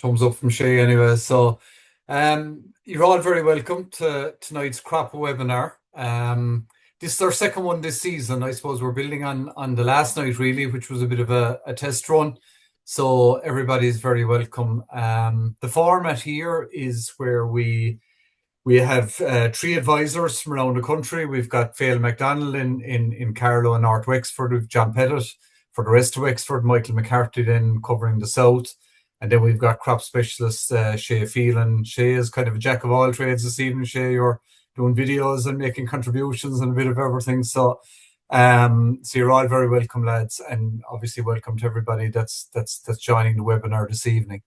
Thumbs up from Shay anyway. So, you're all very welcome to tonight's crop webinar. This is our second one this season. I suppose we're building on the last night really, which was a bit of a test run. So everybody's very welcome. The format here is where we have three advisors from around the country. We've got Fail McDonald in Carlow and North Wexford. We've John Pettit for the rest of Wexford, Michael McCarthy then covering the south. And then we've got crop specialist Shay Phelan. Shay is kind of a jack of all trades this evening. Shay, you're doing videos and making contributions and a bit of everything. So you're all very welcome, lads, and obviously welcome to everybody that's joining the webinar this evening.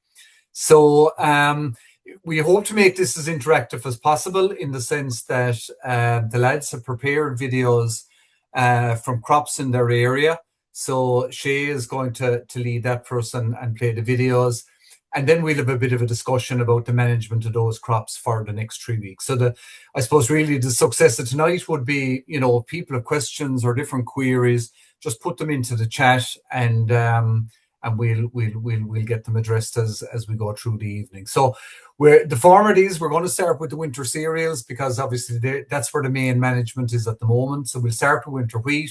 So we hope to make this as interactive as possible in the sense that the lads have prepared videos from crops in their area. So Shay is going to lead that for us and play the videos. And then we'll have a bit of a discussion about the management of those crops for the next 3 weeks. So I suppose really the success of tonight would be, if people have questions or different queries, just put them into the chat and we'll get them addressed as we go through the evening. So the format is we're going to start with the winter cereals because obviously that's where the main management is at the moment. So we'll start with winter wheat.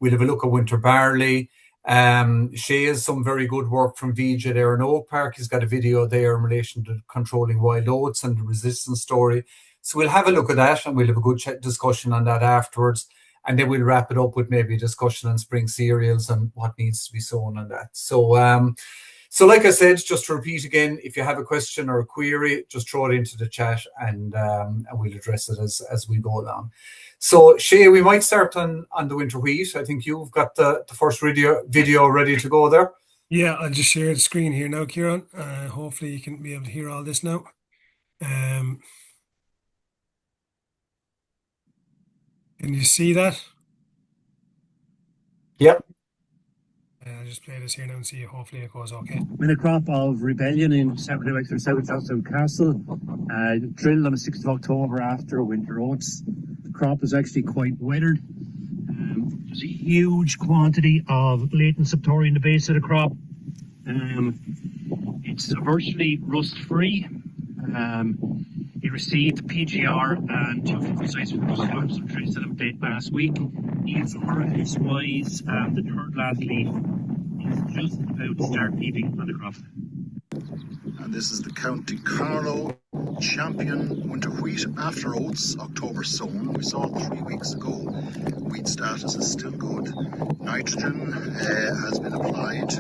We'll have a look at winter barley. Shay has some very good work from VJ there in Oak Park. He's got a video there in relation to controlling wild oats and the resistance story. So we'll have a look at that and we'll have a good discussion on that afterwards. And then we'll wrap it up with maybe a discussion on spring cereals and what needs to be sown on that. So like I said, just to repeat again, if you have a question or a query, just throw it into the chat and we'll address it as we go along. So Shay, we might start on the winter wheat. I think you've got the first video ready to go there. Yeah, I'll just share the screen here now, Ciaran. Hopefully you can be able to hear all this now. Can you see that? Yep. I'll just play this here now and see. Hopefully it goes okay. In a crop of rebellion in South Castle, drilled on the 6th of October after winter oats. The crop was actually quite weathered. There's a huge quantity of latent septoria in the base of the crop. It's virtually rust-free. He received PGR and 2 fungicides from the farms and traced an update last week. Yields are wise, the third last leaf is just about to start peeping on the crop. And this is the County Carlow champion winter wheat after oats, October sown. We saw it 3 weeks ago. Wheat status is still good. Nitrogen has been applied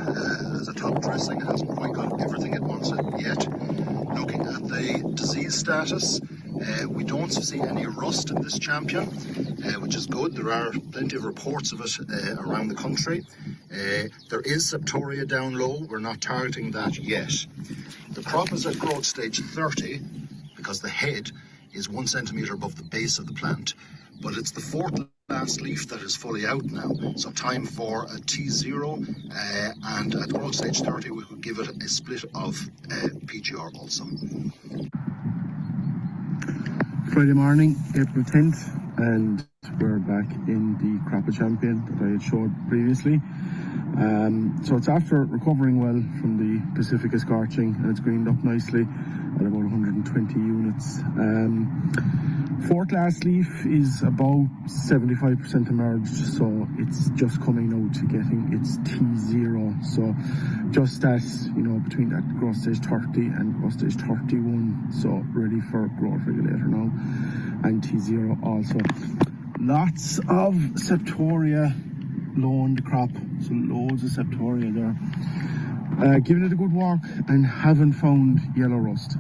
as a top dressing. It hasn't quite got everything it wants yet. Looking at the disease status, we don't see any rust in this champion, which is good. There are plenty of reports of it around the country. There is septoria down low. We're not targeting that yet. The crop is at growth stage 30 because the head is 1 centimetre above the base of the plant, but it's the fourth last leaf that is fully out now, so time for a T0, and at growth stage 30 we could give it a split of PGR also. Friday morning, April 10th, and we're back in the Crop of Champion that I had showed previously. So it's after recovering well from the Pacifica scorching, and it's greened up nicely at about 120 units. Fourth last leaf is about 75% emerged, so it's just coming out to getting its T0. So just at, between that growth stage 30 and growth stage 31, so ready for growth regulator now, and T0 also. Lots of septoria low the crop, so loads of septoria there. Giving it a good walk and haven't found yellow rust,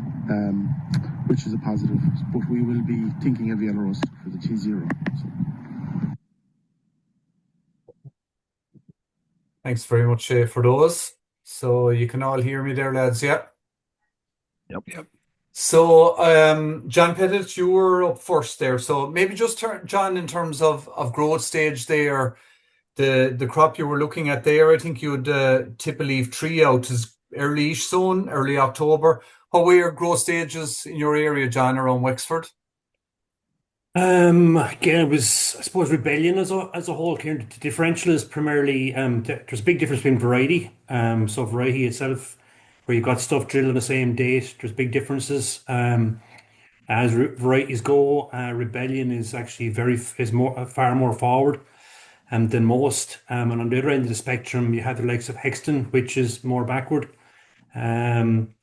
which is a positive, but we will be thinking of yellow rust for the T0. So. Thanks very much for those. So you can all hear me there, lads, yeah? Yep. So, John Pettit, you were up first there. So maybe just, John, in terms of growth stage there, the crop you were looking at there, I think you'd tip a leaf tree out as early-ish sown, early October. How were your growth stages in your area, John, around Wexford? Again, it was, I suppose, rebellion as a whole. The differential is primarily there's a big difference between variety. So variety itself where you've got stuff drilled on the same date. There's big differences. As varieties go, Rebellion is actually far more forward than most. And on the other end of the spectrum, you have the likes of Hexton, which is more backward. Um,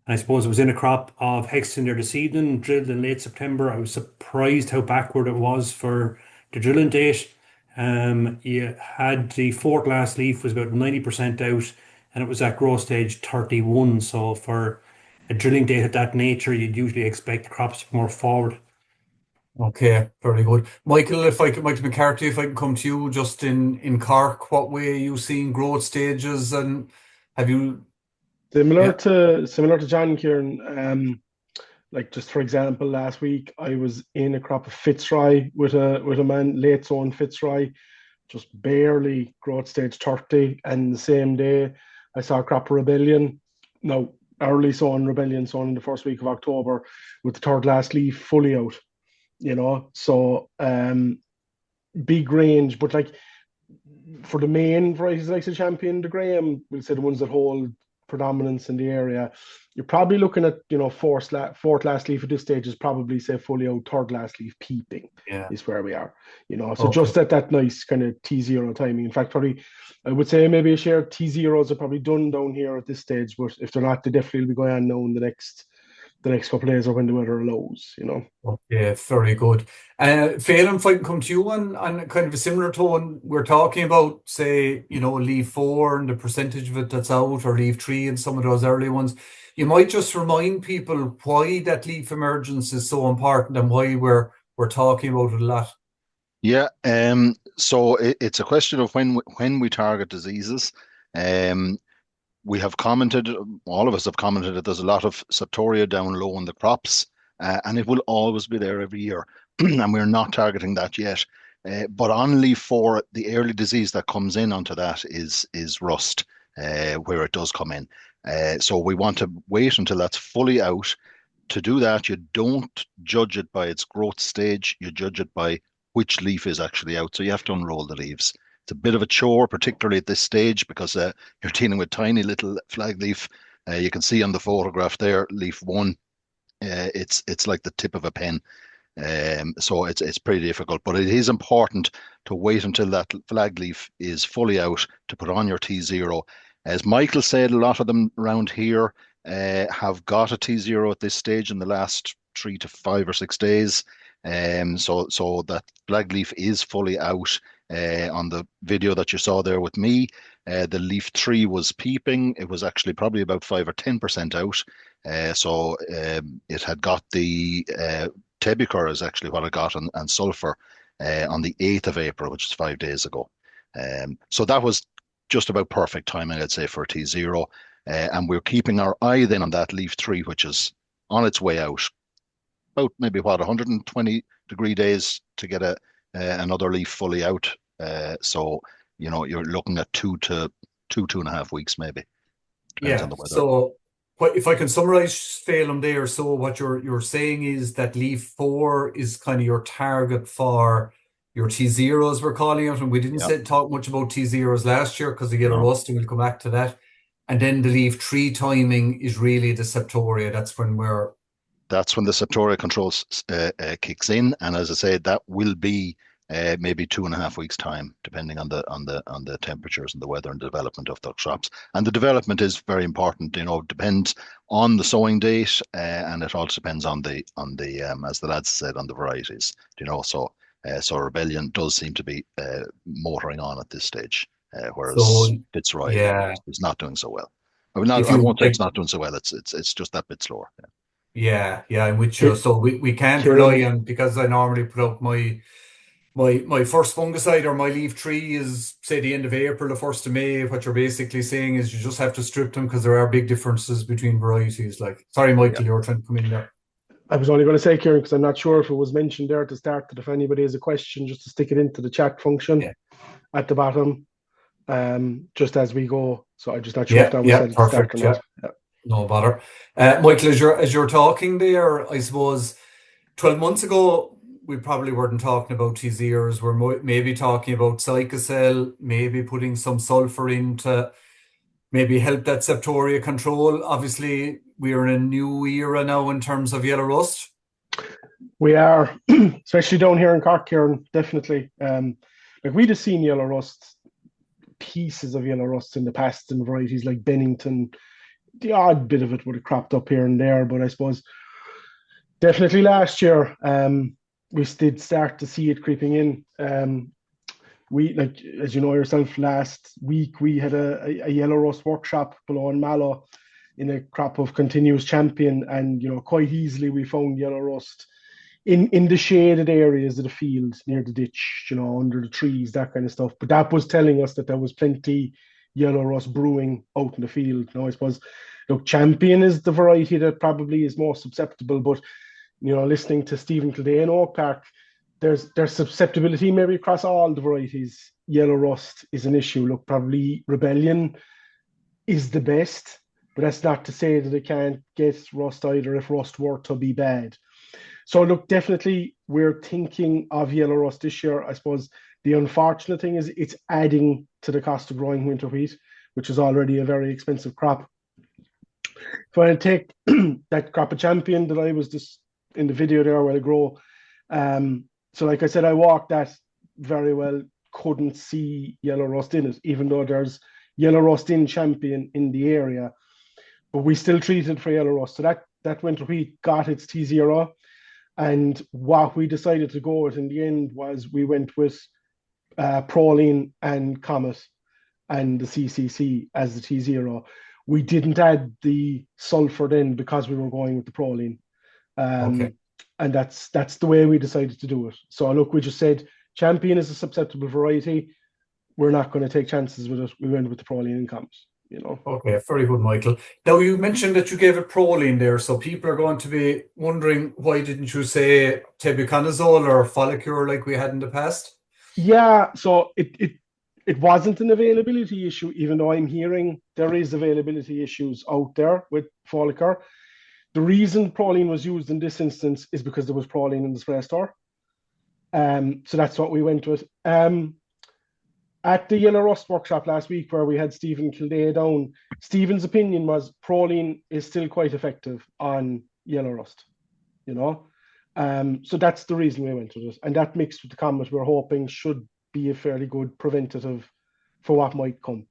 I suppose I was in a crop of Hexton there this evening, drilled in late September. I was surprised how backward it was for the drilling date. You had the fourth last leaf was about 90% out, and it was at growth stage 31. So for a drilling date of that nature, you'd usually expect crops to be more forward. Okay, very good. Michael, Michael McCarthy, if I can come to you just in Cork, what way are you seeing growth stages and have you, Similar yeah, to John, Kieran. Like just for example, last week I was in a crop of Fitzroy with a man late sown Fitzroy, just barely growth stage 30, and the same day I saw a crop of Rebellion. No, early sown Rebellion sown in the first week of October with the third last leaf fully out. So big range, but like for the main varieties like the Champion, the Graham, we'll say the ones that hold predominance in the area, you're probably looking at, fourth last leaf at this stage is probably say fully out, third last leaf peeping yeah, is where we are. So okay. just at that nice kind of T0 timing. In fact, probably I would say maybe a share of T0s are probably done down here at this stage, but if they're not, they definitely will be going on now in the next couple of days or when the weather allows. Okay, very good. Phelan, if I can come to you on kind of a similar tone, we're talking about, say, leaf four and the percentage of it that's out, or leaf three and some of those early ones. You might just remind people why that leaf emergence is so important and why we're talking about it a lot. Yeah, so it's a question of when we target diseases. Um, we have commented, all of us have commented that there's a lot of septoria down low in the crops, and it will always be there every year, and we're not targeting that yet. But on leaf four, the early disease that comes in onto that is rust, where it does come in. So we want to wait until that's fully out. To do that, you don't judge it by its growth stage, you judge it by which leaf is actually out. So you have to unroll the leaves. It's a bit of a chore, particularly at this stage, because you're dealing with tiny little flag leaf. You can see on the photograph there, leaf one. It's like the tip of a pen. So it's pretty difficult, but it is important to wait until that flag leaf is fully out to put on your T0. As Michael said, a lot of them around here have got a T0 at this stage in the last 3 to 5 or 6 days. So that flag leaf is fully out. On the video that you saw there with me, the leaf three was peeping. It was actually probably about 5 or 10% out. So it had got the Tebucur is actually what I got, and sulfur on the 8th of April, which is 5 days ago. So that was just about perfect timing, I'd say, for a T0. And we're keeping our eye then on that leaf three, which is on its way out. About maybe 120-degree days to get another leaf fully out. So you're looking at 2.5 weeks maybe. Depends on Yeah. the weather. So if I can summarize Phelan there, so what you're saying is that leaf four is kind of your target for your T0s, we're calling it, and we didn't Yeah. talk much about T0s last year because of yellow No. rust, and we'll come back to that. And then the leaf three timing is really the septoria. That's when That's when the septoria control kicks in, and as I say, that will be maybe 2.5 weeks time, depending on the temperatures and the weather and development of the crops. And the development is very important. It depends on the sowing date, and it also depends on the as the lads said, on the varieties. So Rebellion does seem to be motoring on at this stage, so whereas Fitzroy yeah. is not doing so well. I mean, If I you won't say it's like, not doing so well. It's just that bit slower. Yeah. yeah, I'm with you. Ki- So we can't rely Kieran, on, because I normally put up my first fungicide or my leaf tree is say the end of April, the 1st of May. What you're basically saying is you just have to strip them because there are big differences between varieties. Like, sorry, Yeah. Michael, you were trying to come in there. I was only going to say, Kieran, because I'm not sure if it was mentioned there at the start, that if anybody has a question, just to stick it into the chat function Yeah, at the bottom, just as we go. So I'm just not sure if yeah, that was yeah, said at the start or perfect. Yeah, not. Yeah. no bother. Michael, as you're talking there, I suppose 12 months ago we probably weren't talking about these ears. We're maybe talking about Ciagasc, maybe putting some sulfur into maybe help that septoria control? Obviously, we are in a new era now in terms of yellow rust. We are, especially down here in Cork, Ciaran, definitely. Like we'd have seen yellow rust, pieces of yellow rust in the past in varieties like Bennington. The odd bit of it would have cropped up here and there, but I suppose definitely last year, we did start to see it creeping in. We, like, as you know yourself, last week we had a yellow rust workshop below in Mallow in a crop of continuous champion, and quite easily we found yellow rust in the shaded areas of the field near the ditch, under the trees, that kind of stuff. But that was telling us that there was plenty yellow rust brewing out in the field. I suppose, look, champion is the variety that probably is more susceptible, but listening to Stephen Kildare in Oak Park, there's susceptibility maybe across all the varieties. Yellow rust is an issue. Look, probably Rebellion is the best, but that's not to say that it can't get rust either if rust were to be bad. So look, definitely we're thinking of yellow rust this year. I suppose the unfortunate thing is it's adding to the cost of growing winter wheat, which is already a very expensive crop. If I take that crop of champion that I was just in the video there while I grow, so like I said, I walked that very well, couldn't see yellow rust in it, even though there's yellow rust in champion in the area, but we still treated for yellow rust. So that winter wheat got its T0. And what we decided to go with in the end was we went with Proline and Comet and the CCC as the T0. We didn't add the sulfur then because we were going with the Proline. Okay. And that's the way we decided to do it. So look, we just said champion is a susceptible variety. We're not going to take chances with it. We went with the Proline and Comet. Okay, very good, Michael. Now, you mentioned that you gave it proline there, so people are going to be wondering, why didn't you say tebuconazole or Folicure like we had in the past? Yeah, so it wasn't an availability issue, even though I'm hearing there is availability issues out there with Folicure. The reason proline was used in this instance is because there was proline in the spray store. So that's what we went with. At the Yellow Rust workshop last week, where we had Stephen Kildare down, Stephen's opinion was proline is still quite effective on yellow rust, So that's the reason we went with it. And that mixed with the Comet, we're hoping should be a fairly good preventative for what might come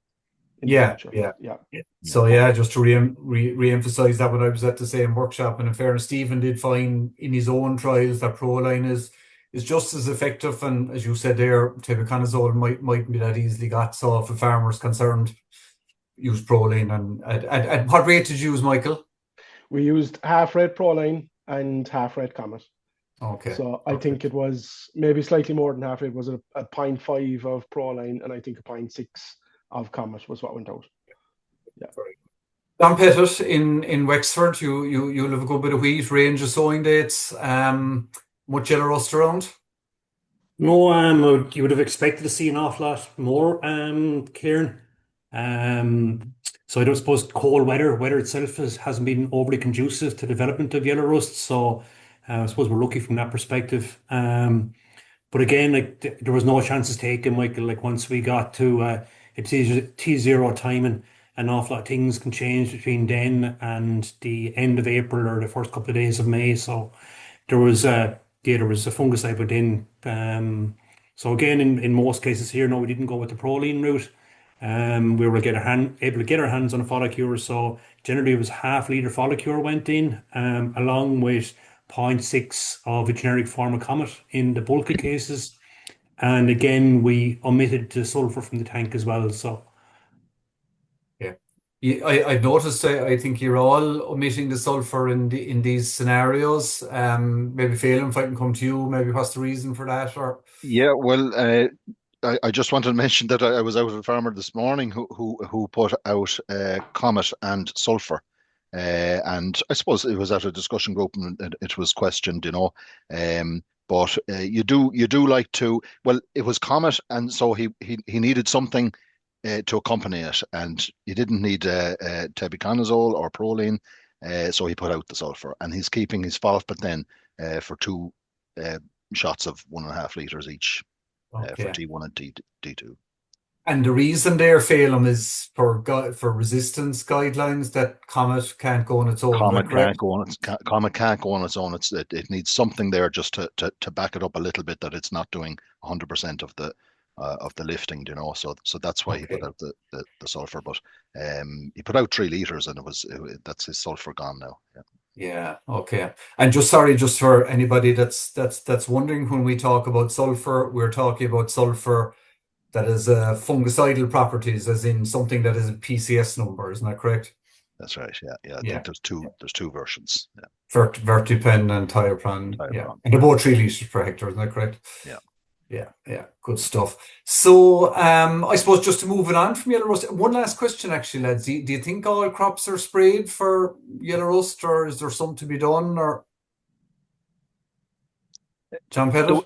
in the future. Yeah. So just to re-emphasize that when I was at the same workshop, and in fairness, Stephen did find in his own trials that proline is just as effective, and as you said there, tebuconazole mightn't be that easily got. So if a farmer's concerned, use proline. And at what rate did you use, Michael? We used half red proline and half red Comet. Okay. So I think it was maybe slightly more than half. It was a 0.5 of proline, and I think a 0.6 of Comet was what went out. Yeah. Don Pettit in Wexford, you'll have a good bit of wheat, range of sowing dates. Much yellow rust around? No, you would have expected to see an awful lot more, Ciaran. So I don't suppose cold weather itself hasn't been overly conducive to development of yellow rust. So I suppose we're lucky from that perspective. But again, like there was no chances taken, Michael. Like once we got to T0 timing, an awful lot of things can change between then and the end of April or the first couple of days of May. So there was a fungicide within. So again, in most cases here, no, we didn't go with the proline route. We were able to get our hands on a Folicure. So generally, it was half-litre Folicure went in, along with 0.6 of a generic form of Comet in the bulk of cases. And again, we omitted the sulfur from the tank as well. So. I've noticed. I think you're all omitting the sulfur in these scenarios. Maybe Phelan, if I can come to you, maybe what's the reason for that? Or well, I just wanted to mention that I was out with a farmer this morning who put out Comet and sulfur, and I suppose it was at a discussion group and it was questioned, But you do like to. Well, it was Comet, and so he needed something to accompany it, and he didn't need tebuconazole or proline, so he put out the sulfur, and he's keeping his phosphate then for 2 shots of 1.5 liters each for T1 and T2. And the reason they're failing is for resistance guidelines that Comet can't go on its own. Is that correct? Comet can't go on its own. It needs something there just to back it up a little bit that it's not doing 100% of the lifting, So that's why he put Okay. out the sulfur. But he put out 3 liters, and that's his sulfur gone now. Yeah. Yeah, okay. And just for anybody that's wondering, when we talk about sulfur, we're talking about sulfur that is fungicidal properties, as in something that is a PCS number, isn't that correct? That's right. Yeah. I think Yeah. there's two versions. Yeah. Vertipen and Thiopran. Yeah. Diaphragm. And they're both 3 liters per hectare, isn't that correct? Yeah. Yeah, good stuff. So, I suppose just to move it on from yellow rust, one last question, actually, lads. Do you think all crops are sprayed for yellow rust, or is there some to be done? Or John Pettit?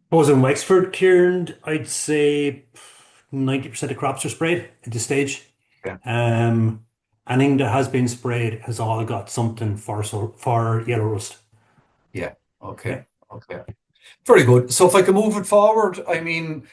Suppose in Wexford, Ciaran, I'd say 90% of crops are sprayed at this stage. Yeah. Anything that has been sprayed has all got something for yellow rust. Yeah. Okay. Very good. So if I can move it forward, I mean,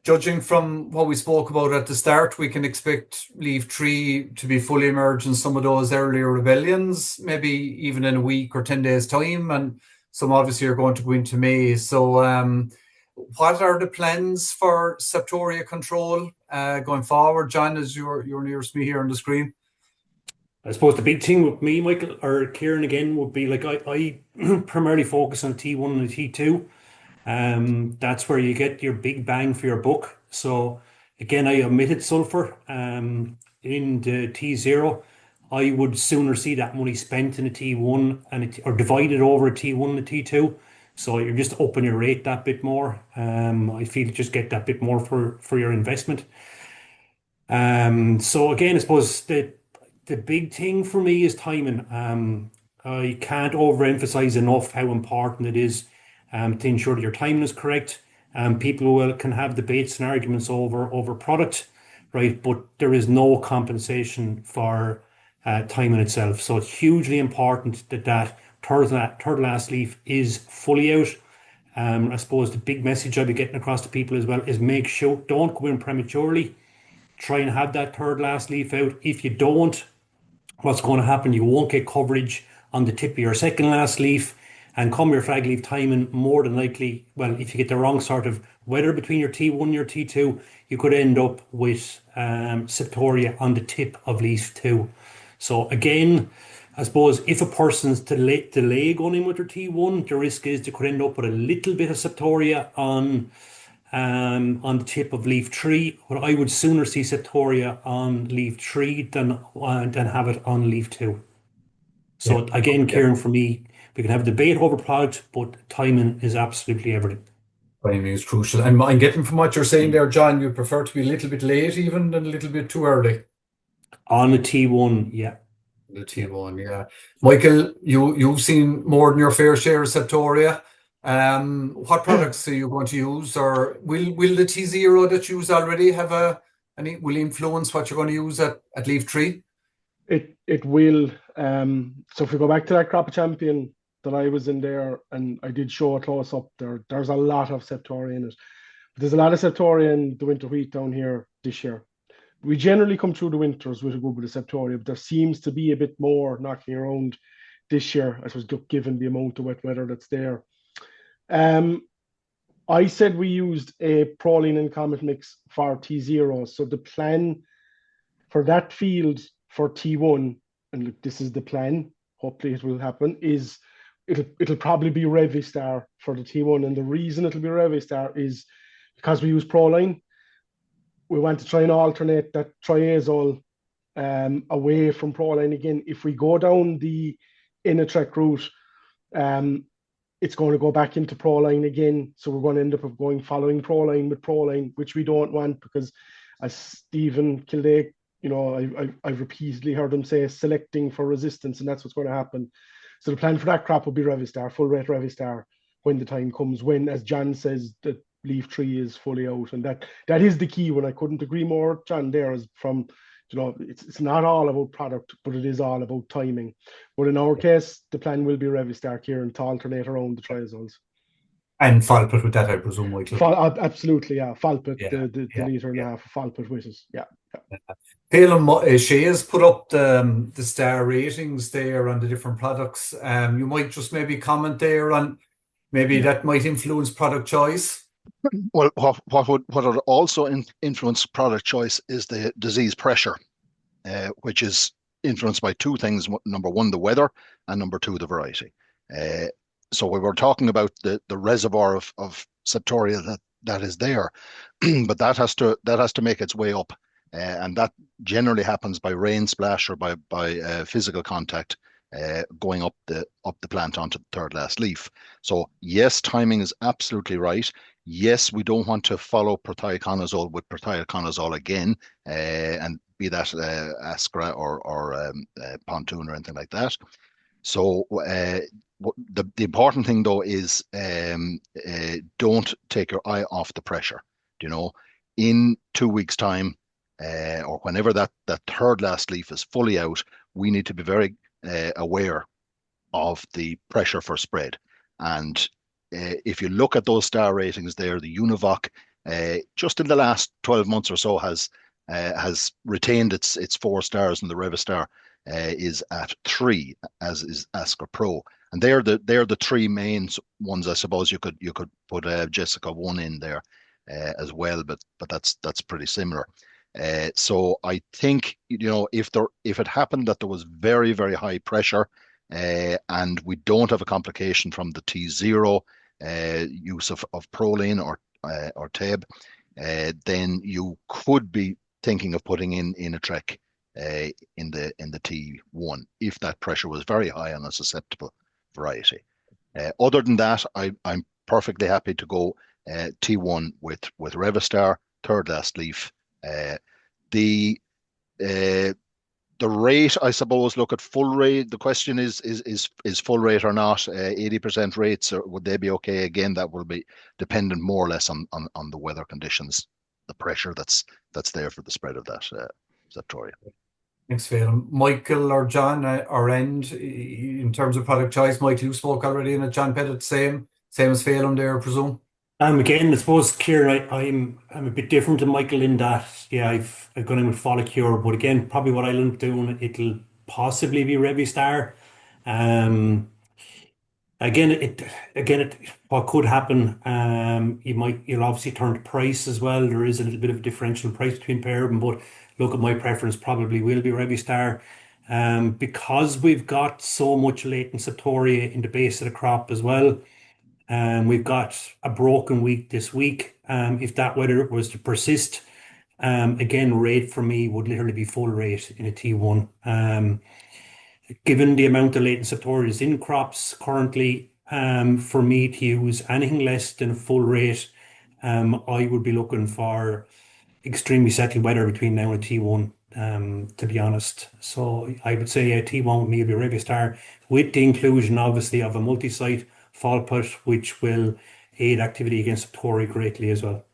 judging from what we spoke about at the start, we can expect leaf tree to be fully emerged in some of those earlier rebellions, maybe even in a week or 10 days' time, and some obviously are going to go into May. So, what are the plans for septoria control going forward, John? As you're nearest me here on the screen. I suppose the big thing with me, Michael, or Ciaran again, would be like I primarily focus on T1 and T2. That's where you get your big bang for your buck. So again, I omitted sulfur in the T0. I would sooner see that money spent in a T1 or divided over a T1 and a T2. So you're just upping your rate that bit more. I feel you just get that bit more for your investment. So again, I suppose the big thing for me is timing. I can't overemphasize enough how important it is to ensure that your timing is correct. People can have debates and arguments over product, right? But there is no compensation for timing itself. So it's hugely important that third last leaf is fully out. I suppose the big message I'll be getting across to people as well is make sure don't go in prematurely. Try and have that third last leaf out. If you don't, what's going to happen? You won't get coverage on the tip of your second last leaf, and come your flag leaf timing, more than likely, well, if you get the wrong sort of weather between your T1 and your T2, you could end up with septoria on the tip of leaf 2. So again, I suppose if a person's delay going in with their T1, the risk is they could end up with a little bit of septoria on the tip of leaf 3. But I would sooner see septoria on leaf 3 than have it on leaf 2. So again, Ciaran, for me, we can have a debate over product, but timing is absolutely everything. Timing is crucial. And I'm getting from what you're saying there, John, you prefer to be a little bit late even than a little bit too early. On a T1, yeah. The T1, yeah. Michael, you've seen more than your fair share of septoria. What products are you going to use, or will the T0 that you use already have will influence what you're going to use at leaf 3? It will. So if we go back to that crop champion that I was in there, and I did show a close up there, there's a lot of septoria in it. But there's a lot of septoria in the winter wheat down here this year. We generally come through the winters with a good bit of septoria, but there seems to be a bit more knocking around this year, I suppose, given the amount of wet weather that's there. I said we used a proline and comet mix for T0. So the plan for that field for T1, and look, this is the plan, hopefully it will happen, is it'll probably be Revistar for the T1. And the reason it'll be Revistar is because we use proline. We want to try and alternate that triazole away from proline again. If we go down the Inatrek route, it's going to go back into proline again. So we're going to end up following proline with proline, which we don't want, because as Stephen Kildare, I've repeatedly heard him say selecting for resistance, and that's what's going to happen. So the plan for that crop will be Revistar, full rate Revistar, when the time comes, when, as John says, the leaf 3 is fully out. And that is the key. When I couldn't agree more, John, there is from, it's not all about product, but it is all about timing. But in our case, the plan will be Revistar, Ciaran, to alternate around the triazoles. And Falpet with that, I presume, Michael. Absolutely, yeah. Falpet, Yeah, the yeah, litre and a yeah. half of Falpet with us. Yeah. Phelan, she has put up the star ratings there on the different products. You might just maybe comment there on maybe Yeah. that might influence product choice. Well, what would also influence product choice is the disease pressure, which is influenced by two things. Number one, the weather, and number two, the variety. So we were talking about the reservoir of septoria that is there, but that has to make its way up, and that generally happens by rain splash or by physical contact, going up the plant onto the third last leaf. So yes, timing is absolutely right. Yes, we don't want to follow prothioconazole with prothioconazole again, and be that Ascra or Pontoon or anything like that. So the important thing though is don't take your eye off the pressure. You know, in 2 weeks' time, or whenever that third last leaf is fully out, we need to be very aware of the pressure for spread. And if you look at those star ratings there, the Univoc just in the last 12 months or so has retained its 4 stars, and the Revistar is at 3, as is Ascra Pro. And they're the 3 main ones. I suppose you could put Jessica 1 in there as well, but that's pretty similar. So I think, you know, if it happened that there was very, very high pressure, and we don't have a complication from the T0 use of proline or TEB, then you could be thinking of putting in a Trek in the T1 if that pressure was very high on a susceptible variety. Other than that, I'm perfectly happy to go T1 with Revistar, third last leaf. The rate, I suppose, look at full rate. The question is full rate or not? 80% rates, or would they be okay? Again, that will be dependent more or less on the weather conditions, the pressure that's there for the spread of that septoria. Thanks, Phelan. Michael or John or End, in terms of product choice, Michael, you spoke already in it. John Pettit, same as Phelan there, I presume. Again, I suppose, Ciaran, I'm a bit different to Michael in that, yeah, I've gone in with Folicure, but again, probably what I'll end up doing, it'll possibly be Revistar. Um, what could happen, you'll obviously turn to price as well. There is a little bit of a differential in price between pair of them, but look, at my preference probably will be Revistar. Because we've got so much latent septoria in the base of the crop as well. We've got a broken week this week. If that weather was to persist, again, rate for me would literally be full rate in a T1. Given the amount of latent septoria in crops currently, for me to use anything less than full rate, I would be looking for extremely settled weather between now and T1, to be honest. So I would say a T1 with me would be Revistar, with the inclusion, obviously, of a multi-site Falpet, which will aid activity against septoria greatly as well.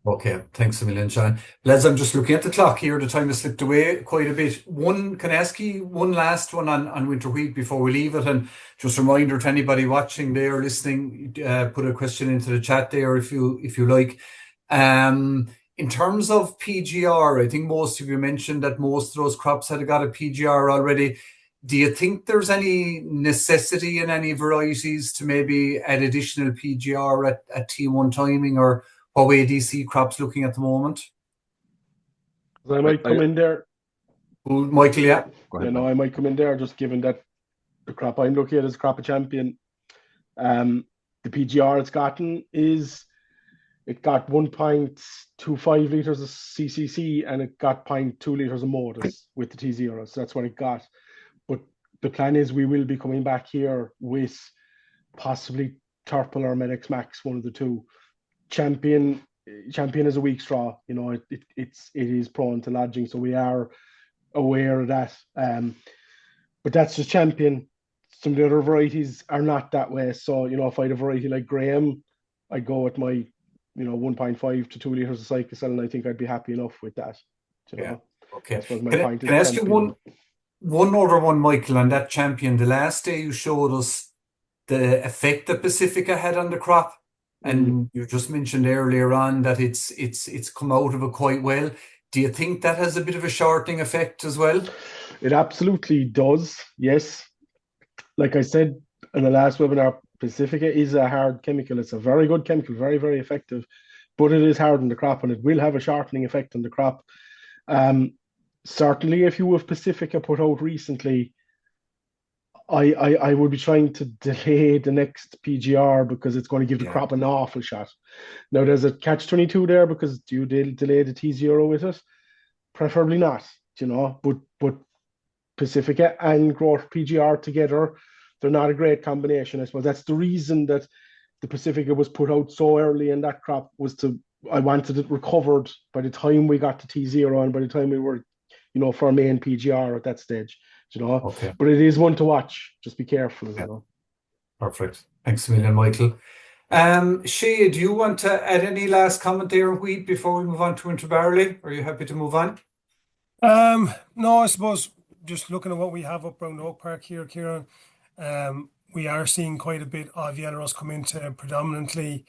Okay, thanks a million, John. Lads, I'm just looking at the clock here. The time has slipped away quite a bit. Can I ask you one last one on winter wheat before we leave it? And just a reminder to anybody watching there, listening, put a question into the chat there if you like. In terms of PGR, I think most of you mentioned that most of those crops had got a PGR already. Do you think there's any necessity in any varieties to maybe add additional PGR at T1 timing, or what way do you see crops looking at the moment? I might come in there. Michael, yeah. Go ahead, I might come in there, just given that the crop I'm looking at is Crop of Champion. The PGR it's gotten it got 1.25 litres of CCC, and it got 0.2 litres of Modus with the T0. So that's what it got. But the plan is we will be coming back here with possibly Turple or Medex Max, one of the two. Champion is a weak straw. You know, it is prone to lodging, so we are aware of that. But that's just Champion. Some of the other varieties are not that way. So, you know, if I had a variety like Graham, I'd go with my, 1.5 to 2 litres of Cyclacel, and I think I'd be happy enough with that. You know? Okay. Can I ask you one other one, Michael, on that Champion? The last day you showed us the effect that Pacifica had on the crop. And you just mentioned earlier on that it's come out of it quite well. Do you think that has a bit of a shortening effect as well? It absolutely does. Yes. Like I said in the last webinar, Pacifica is a hard chemical. It's a very good chemical, very, very effective, but it is hard on the crop and it will have a shortening effect on the crop. Certainly, if you have Pacifica put out recently, I would be trying to delay the next PGR because it's going to give the Yeah. crop an awful shot. Now, there's a catch-22 there because you delay the T0 with it? Preferably not, but Pacifica and Growth PGR together, they're not a great combination. I suppose that's the reason that the Pacifica was put out so early in that crop I wanted it recovered by the time we got to T0 and by the time we were, for main PGR at that stage, Okay. But it is one to watch. Just be careful, Yeah. Perfect. Thanks a million, Michael. Shay, do you want to add any last comment there on wheat before we move on to winter barley? Are you happy to move on? No, I suppose just looking at what we have up around Oak Park here, Ciaran, we are seeing quite a bit of yellow rust come into predominantly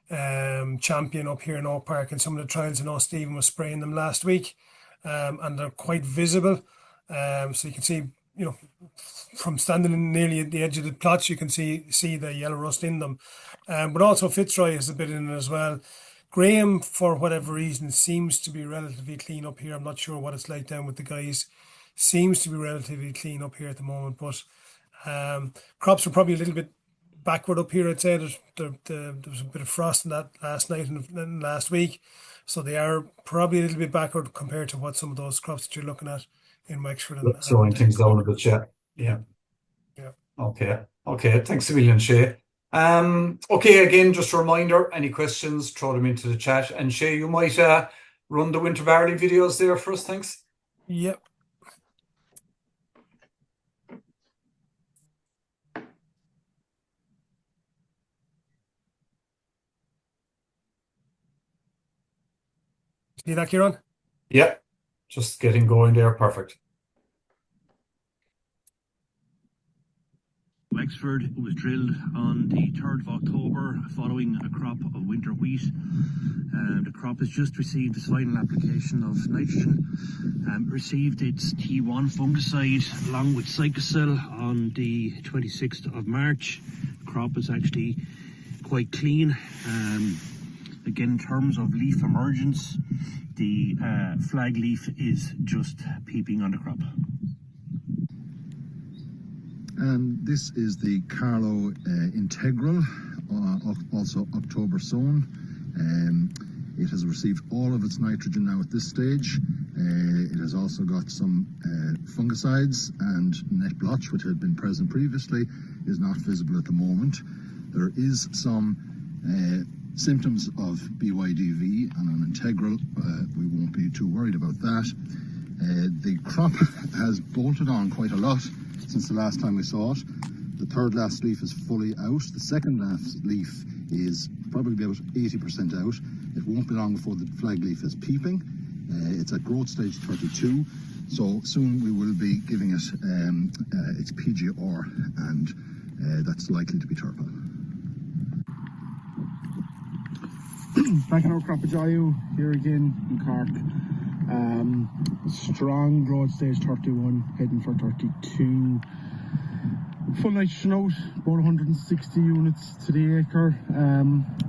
champion up here in Oak Park, and some of the trials. I know Stephen was spraying them last week, and they're quite visible. So you can see, from standing in nearly at the edge of the plots, you can see the yellow rust in them. But also Fitzroy has a bit in it as well. Graham, for whatever reason, seems to be relatively clean up here. I'm not sure what it's like down with the guys. Seems to be relatively clean up here at the moment, but crops are probably a little bit backward up here. I'd say there was a bit of frost in that last night and last week, so they are probably a little bit backward compared to what some of those crops that you're looking at in Wexford and Slowing things down a bit, yeah. Yeah. Okay. Thanks a million, Shay. Okay, again, just a reminder, any questions, throw them into the chat. And Shay, you might run the winter barley videos there for us, thanks. Yep. See that, Ciaran? Yeah, just getting going there. Perfect. Wexford was drilled on the 3rd of October following a crop of winter wheat. The crop has just received its final application of nitrogen, received its T1 fungicide along with Cycocil on the 26th of March. The crop is actually quite clean. Again, in terms of leaf emergence, the flag leaf is just peeping on the crop. This is the Carlo Integral, also October sown. It has received all of its nitrogen now at this stage. It has also got some fungicides, and net blotch, which had been present previously, is not visible at the moment. There is some symptoms of BYDV on an integral. We won't be too worried about that. The crop has bolted on quite a lot since the last time we saw it. The third last leaf is fully out. The second last leaf is probably about 80% out. It won't be long before the flag leaf is peeping. It's at growth stage 32, so soon we will be giving it its PGR, and that's likely to be turple. Back in our Crapajayu here again in Cork. Strong growth stage 31, heading for 32. Full nitrogen out, about 160 units to the acre.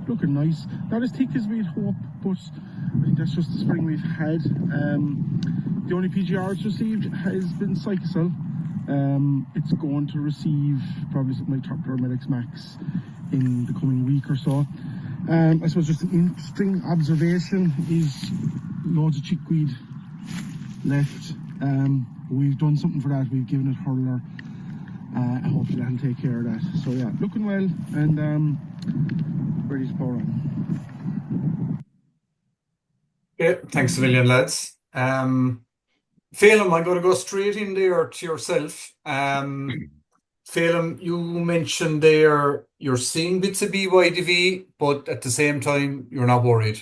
Looking nice. Not as thick as we'd hoped, but I think that's just the spring we've had. The only PGR it's received has been Cycocil. It's going to receive probably something like Turpler Max in the coming week or so. I suppose just an interesting observation is loads of chickweed left. We've done something for that. We've given it hurler. Hopefully that'll take care of that. So yeah, looking well and ready to pour on. Yeah, thanks a million, lads. Phelim, I'm going to go straight in there to yourself. Phelim, you mentioned there you're seeing bits of BYDV, but at the same time, you're not worried.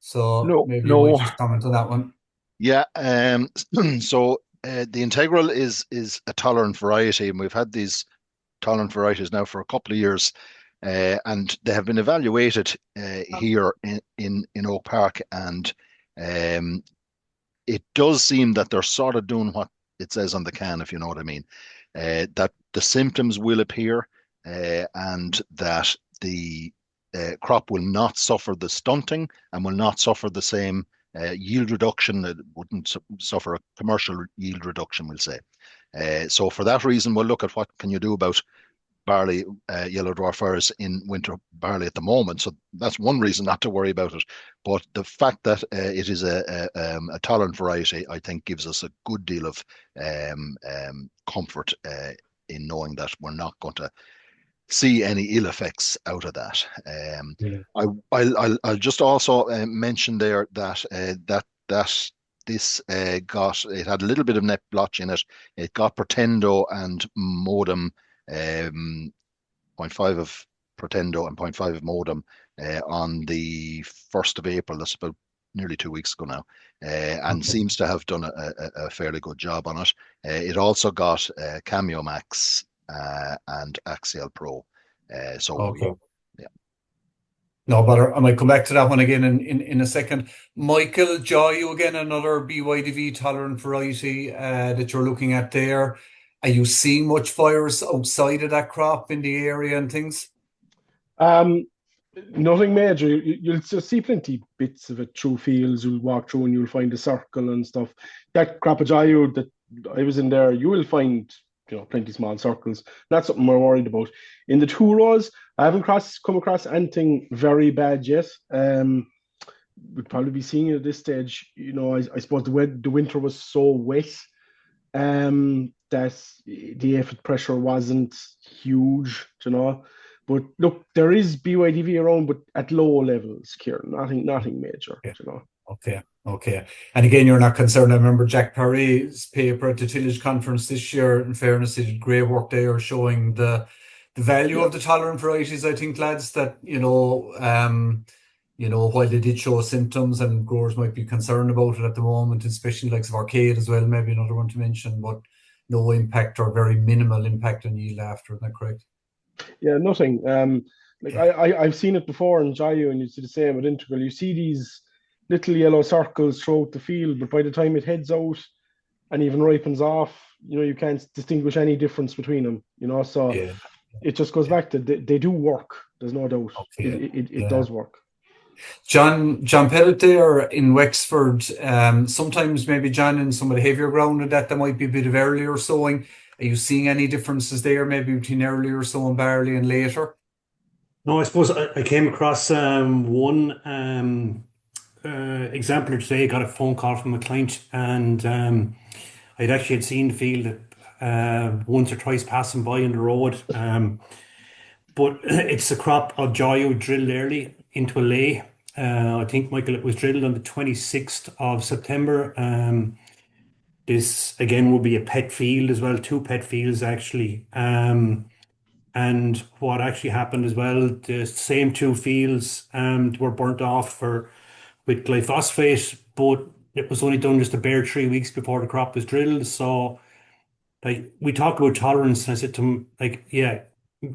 So maybe you might just comment on that one. Yeah, so the Integral is a tolerant variety, and we've had these tolerant varieties now for a couple of years. and they have been evaluated here in Oak Park, and it does seem that they're sort of doing what it says on the can, if you know what I mean. That the symptoms will appear, and that the crop will not suffer the stunting and will not suffer the same yield reduction. It wouldn't suffer a commercial yield reduction, we'll say. So for that reason, we'll look at what can you do about barley, yellow dwarf virus in winter barley at the moment. So that's one reason not to worry about it. But the fact that it is a tolerant variety, I think, gives us a good deal of comfort in knowing that we're not going to see any ill effects out of that. I'll just also mention there that this it had a little bit of net blotch in it. It got Pretendo and Modem, 0.5 of Pretendo and 0.5 of Modem on the 1st of April. That's about nearly 2 weeks ago now, and seems to have done a fairly good job on it. It also got Cameo Max and Axial Pro. Okay. Yeah. No bother. I might come back to that one again in a second. Michael, Joy, again, another BYDV tolerant variety that you're looking at there. Are you seeing much virus outside of that crop in the area and things? Nothing major. You'll just see plenty bits of it through fields. You'll walk through and you'll find a circle and stuff. That Crappajayo that I was in there, you will find plenty small circles. That's something we're worried about. In the 2 rows, I haven't come across anything very bad yet. We'd probably be seeing it at this stage. I suppose the winter was so wet that the aphid pressure wasn't huge, But look, there is BYDV around, but at low levels, Ciaran. Nothing major, Okay. And again, you're not concerned. I remember Jack Parry's paper at the tillage conference this year. In fairness, he did great work there, showing the value of the tolerant varieties. I think, lads, that while they did show symptoms and growers might be concerned about it at the moment, especially like Arcade as well, maybe another one to mention, but no impact or very minimal impact on yield after. Isn't that correct? Yeah, nothing. I've seen it before in Jayu, and you see the same with Integral. You see these little yellow circles throughout the field, but by the time it heads out and even ripens off, you can't distinguish any difference between them. So it just goes back to they do work. There's no doubt. It does work. John Pettit there in Wexford. Sometimes maybe John in some of the heavier ground and that there might be a bit of earlier sowing. Are you seeing any differences there, maybe between earlier sowing barley and later? No, I suppose I came across one exemplar today. I got a phone call from a client, and I'd actually had seen the field once or twice passing by on the road. But it's a crop of Joyo drilled early into a lay. I think, Michael, it was drilled on the 26th of September. This again will be a pet field as well, 2 pet fields actually. And what actually happened as well, the same 2 fields were burnt off with glyphosate, but it was only done just a bare 3 weeks before the crop was drilled. So like we talk about tolerance, and I said to him, like, yeah,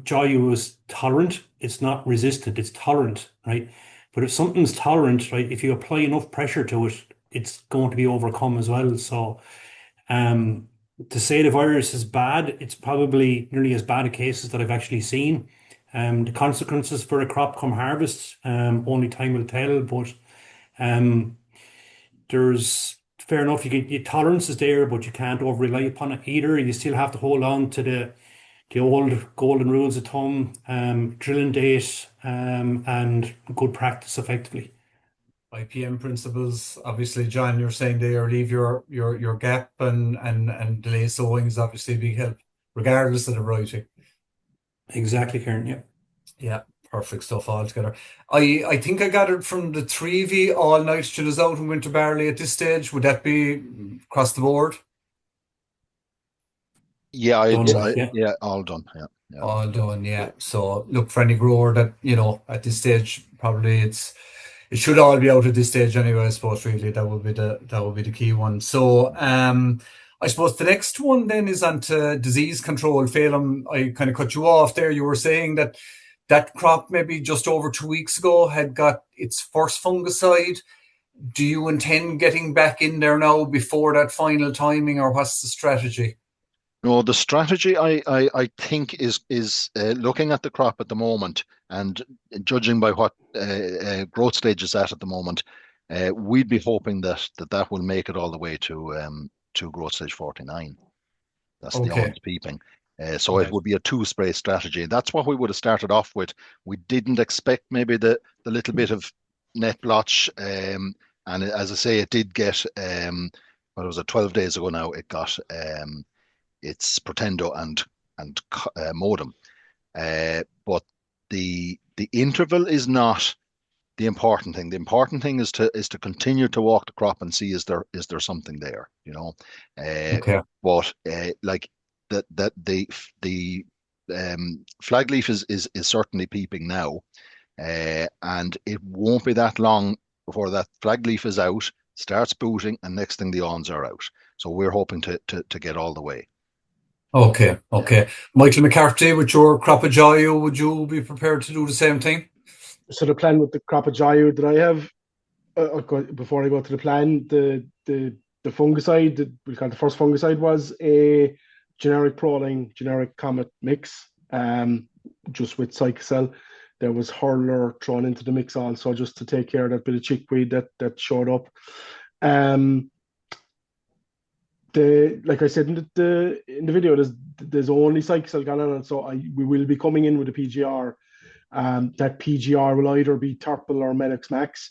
Joy was tolerant. It's not resistant, it's tolerant, right? But if something's tolerant, right, if you apply enough pressure to it, it's going to be overcome as well. So to say the virus is bad, it's probably nearly as bad a cases that I've actually seen. The consequences for a crop come harvest, only time will tell. But there's fair enough. Your tolerance is there, but you can't over rely upon it either. You still have to hold on to the old golden rules of thumb, drilling date, and good practice effectively. IPM principles, obviously, John, you're saying there, leave your gap and delay sowing is obviously a big help, regardless of the variety. Exactly, Ciaran. Yeah. Yeah, perfect stuff altogether. I think I gathered from the 3V all nitrogen is out in winter barley at this stage. Would that be across the board? Yeah, Done, yeah, all done. Yeah. All done, yeah. So look, for any grower that, at this stage, probably it should all be out at this stage anyway. I suppose really that would be the key one. So I suppose the next one then is onto disease control. Phelim, I kind of cut you off there. You were saying that that crop maybe just over 2 weeks ago had got its first fungicide. Do you intend getting back in there now before that final timing, or what's the strategy? No, the strategy I think is looking at the crop at the moment and judging by what growth stage is at the moment, we'd be hoping that will make it all the way to growth stage 49. That's the Okay. awns peeping. So it would be a two-spray strategy. That's what we would have started off with. We didn't expect maybe the little bit of net blotch. And as I say, it did get, what was it, 12 days ago now, it got its Protendo and modem. But the interval is not the important thing. The important thing is to continue to walk the crop and see is there something there, you know. Okay. But like that the flag leaf is certainly peeping now, and it won't be that long before that flag leaf is out, starts booting, and next thing the awns are out. So we're hoping to get all the way. Okay. Okay. Michael McCarthy, with your Croppajayo, would you be prepared to do the same thing? So the plan with the Croppajayo that I have, before I go to the plan, the fungicide, we call it the first fungicide, was a generic proline, generic Comet mix, just with Cycocel. There was hurler thrown into the mix also, just to take care of that bit of chickweed that showed up. Like I said in the video, there's only Cycocel gone on it, so we will be coming in with a PGR. That PGR will either be Turple or Medox Max.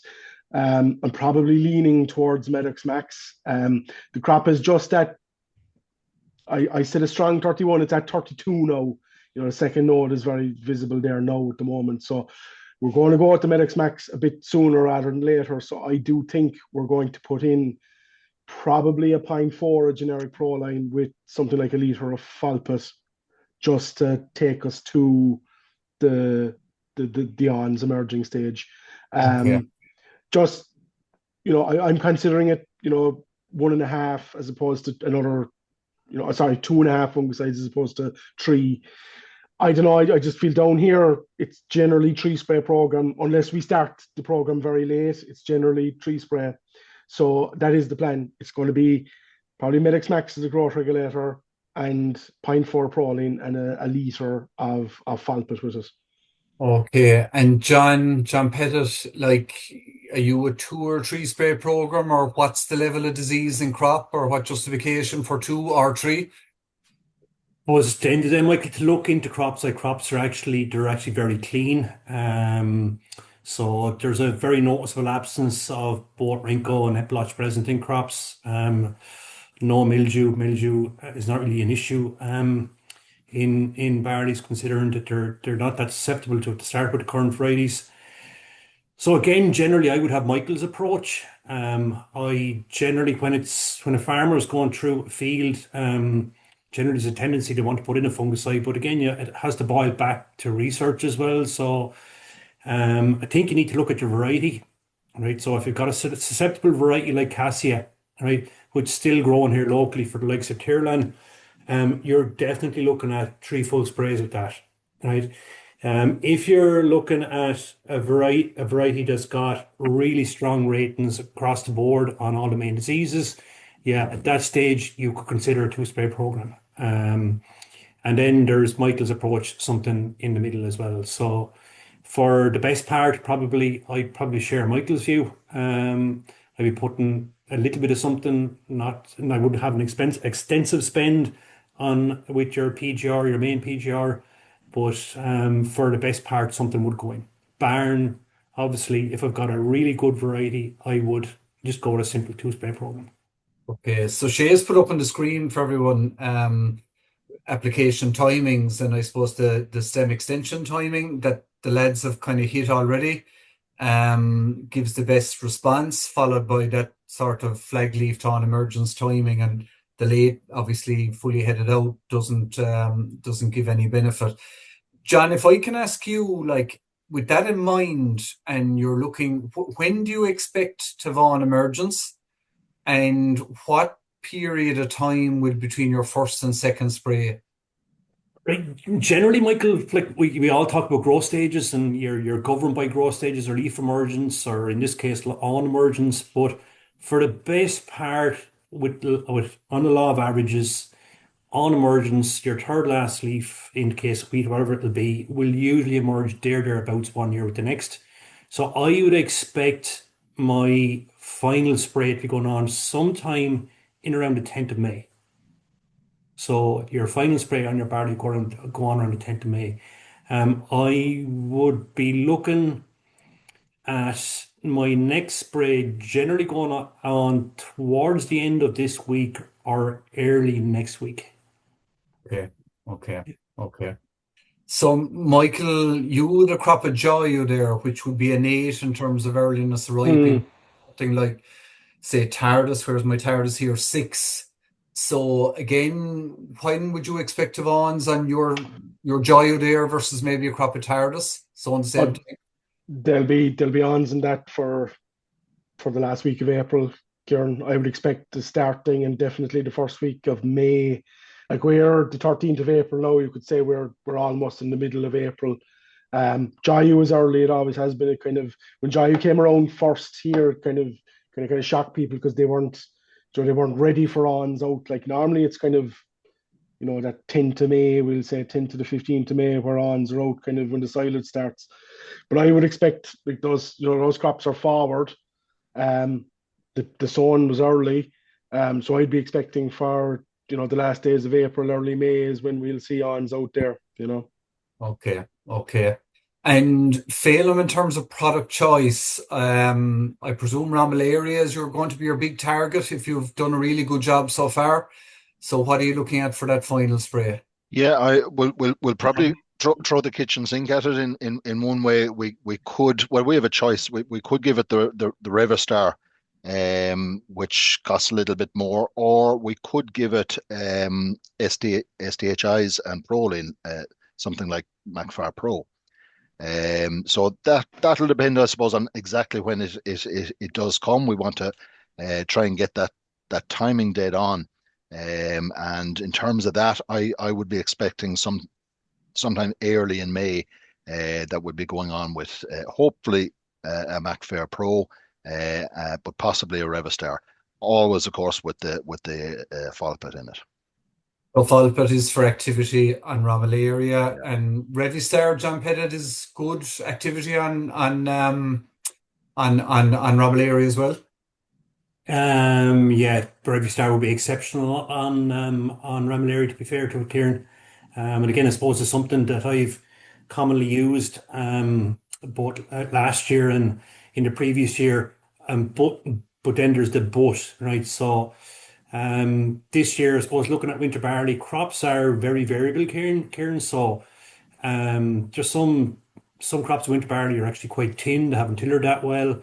I'm probably leaning towards Medox Max. The crop is just at, I said a strong 31, it's at 32 now. You know, the second node is very visible there now at the moment. So we're going to go with the Medox Max a bit sooner rather than later. So I do think we're going to put in probably a 0.4, a generic proline, with something like a litre of Falpet, just to take us to the awns emerging stage. Okay. Just, I'm considering it, 1.5 as opposed to another, 2.5 fungicides as opposed to 3. I don't know. I just feel down here, it's generally 3-spray program. Unless we start the program very late, it's generally 3-spray. So that is the plan. It's going to be probably Medex Max as a growth regulator and 0.4 proline and a litre of Falpet with it. Okay. And John Pettit, like, are you a 2 or 3 spray program, or what's the level of disease in crop, or what justification for 2 or 3? Was at the end of the day, Michael, to look into crops, like crops they're actually very clean. So there's a very noticeable absence of both wrinkle and blotch present in crops. No mildew. Mildew is not really an issue. In barleys, considering that they're not that susceptible to it to start with the current varieties. So again, generally, I would have Michael's approach. I generally, when a farmer is going through a field, generally there's a tendency to want to put in a fungicide, but again, it has to boil back to research as well. So I think you need to look at your variety, right? So if you've got a susceptible variety like Cassia, right, which is still growing here locally for the likes of Ciaran, you're definitely looking at 3 full sprays of that, right? If you're looking at a variety that's got really strong ratings across the board on all the main diseases, yeah, at that stage you could consider a 2-spray program. And then there's Michael's approach, something in the middle as well. So for the best part, I'd probably share Michael's view. I'd be putting a little bit of something, and I wouldn't have an extensive spend on with your PGR, your main PGR, but for the best part, something would go in. Barn, obviously, if I've got a really good variety, I would just go with a simple 2-spray program. Okay, so Shay's put up on the screen for everyone application timings, and I suppose the stem extension timing that the lads have kind of hit already gives the best response, followed by that sort of flag leaf to emergence timing, and the late, obviously fully headed out, doesn't give any benefit. John, if I can ask you, like, with that in mind, and you're looking, when do you expect to have emergence, and what period of time will between your first and second spray? Right. Generally, Michael, like we all talk about growth stages, and you're governed by growth stages or leaf emergence, or in this case, lawn emergence. But for the best part, with on the law of averages, on emergence, your third last leaf, in the case of wheat, whatever it'll be, will usually emerge thereabouts 1 year with the next. So I would expect my final spray to be going on sometime in around the 10th of May. So your final spray on your barley go on around the 10th of May. I would be looking at my next spray generally going on towards the end of this week or early next week. Okay, okay, okay. So, Michael, you would a crop of joyo there, which would be an 8 in terms of earliness ripening, Mm. something like, say, Tardis, whereas my Tardis here, 6. So, again, when would you expect to Vons on your joyo there versus maybe a crop of Tardis? So, on the same But time. there'll be ons in that for the last week of April, Ciaran. I would expect the starting and definitely the first week of May. Like we're the 13th of April now, you could say we're almost in the middle of April. Jayu is early, it always has been. A kind of when Jayu came around first here, it kind of shocked people because they weren't ready for ons out. Like normally it's kind of that 10th of May, we'll say 10th to the 15th of May, where ons are out kind of when the silage starts. But I would expect like those crops are forward. um, the sun was early, so I'd be expecting for the last days of April, early May is when we'll see ons out there. Okay, okay. And Phelim, in terms of product choice, I presume Ramillaria is you're going to be your big target if you've done a really good job so far. So what are you looking at for that final spray? Yeah, I will probably throw the kitchen sink at it in one way. We could, well, we have a choice. We could give it the Revistar, which costs a little bit more, or we could give it SDHIs and Prolene, something like Macfar Pro. So that'll depend, I suppose, on exactly when it does come. We want to try and get that timing dead on. And in terms of that, I would be expecting sometime early in May that would be going on with hopefully a MacFair Pro, but possibly a Revistar. Always, of course, with the Folpet in it. So Folpet is for activity on Ramillaria, Yeah. and Revistar, John Pettit is good activity on Ramillaria as well. Yeah, Bravey Star would be exceptional on Ramillaria, to be fair to it, Ciaran. And again, I suppose it's something that I've commonly used both last year and in the previous year. But then there's the but, right? So this year, I suppose looking at winter barley, crops are very variable, Ciaran. So there's some crops of winter barley are actually quite thin, they haven't tillered that well.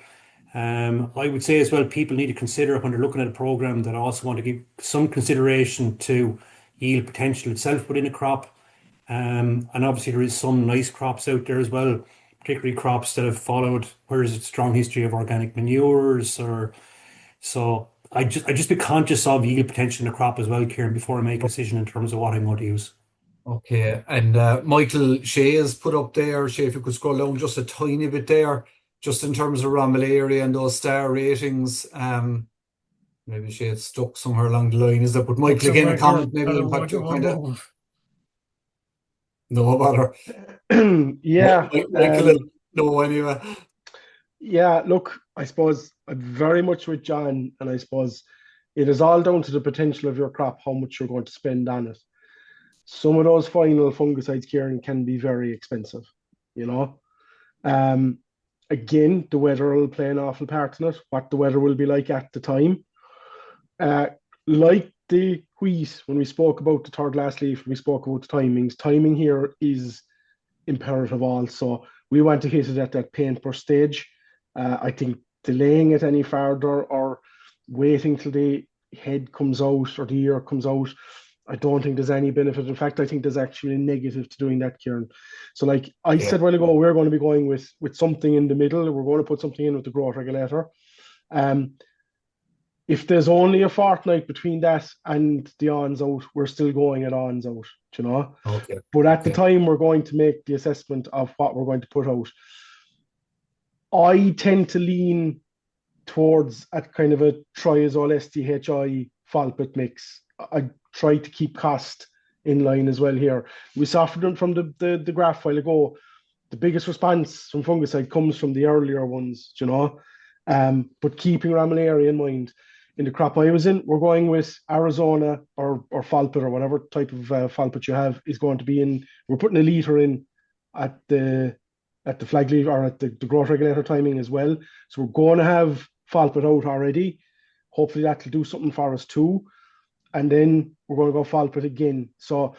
I would say as well, people need to consider when they're looking at a program that also want to give some consideration to yield potential itself within a crop. And obviously there is some nice crops out there as well, particularly crops that have followed where there's a strong history of organic manures or so. I just be conscious of yield potential in the crop as well, Kieran, before I make a decision in terms of what I'm going to use. Okay, and Michael Shea has put up there. Shea, if you could scroll down just a tiny bit there, just in terms of Ramillaria and those star ratings. Maybe Shea had stuck somewhere along the line, is that? But Look Michael, again, a somewhere here. comment maybe on what you One kind of move. know about her. Yeah. Michael will know anyway. Yeah, look, I suppose I'm very much with John, and I suppose it is all down to the potential of your crop, how much you're going to spend on it. Some of those final fungicides, Kieran, can be very expensive, you know. Um, Again, the weather will play an awful part in it, what the weather will be like at the time. Uh, like the wheat, when we spoke about the third last leaf, we spoke about the timings. Timing here is imperative also. We want to hit it at that paint per stage. I think delaying it any further or waiting till the head comes out or the ear comes out, I don't think there's any benefit. In fact, I think there's actually a negative to doing that, Ciaran. So, like I Yeah. said a while ago, we're going to be going with something in the middle. We're going to put something in with the growth regulator. Um, if there's only a fortnight between that and the ons out, we're still going at ons out, you know. Okay. But at the Okay. time, we're going to make the assessment of what we're going to put out. I tend to lean towards a kind of a triazole STHI Falpet mix. I try to keep cost in line as well here. We saw from the graph a while ago, the biggest response from fungicide comes from the earlier ones, you know. But keeping Ramillaria in mind, in the crop I was in, we're going with Arizona or Falpet or whatever type of Falpet you have is going to be in. We're putting a liter in at the flag leaf or at the growth regulator timing as well. So we're going to have Falpet out already. Hopefully that'll do something for us too. And then we're going to go Falpet again. So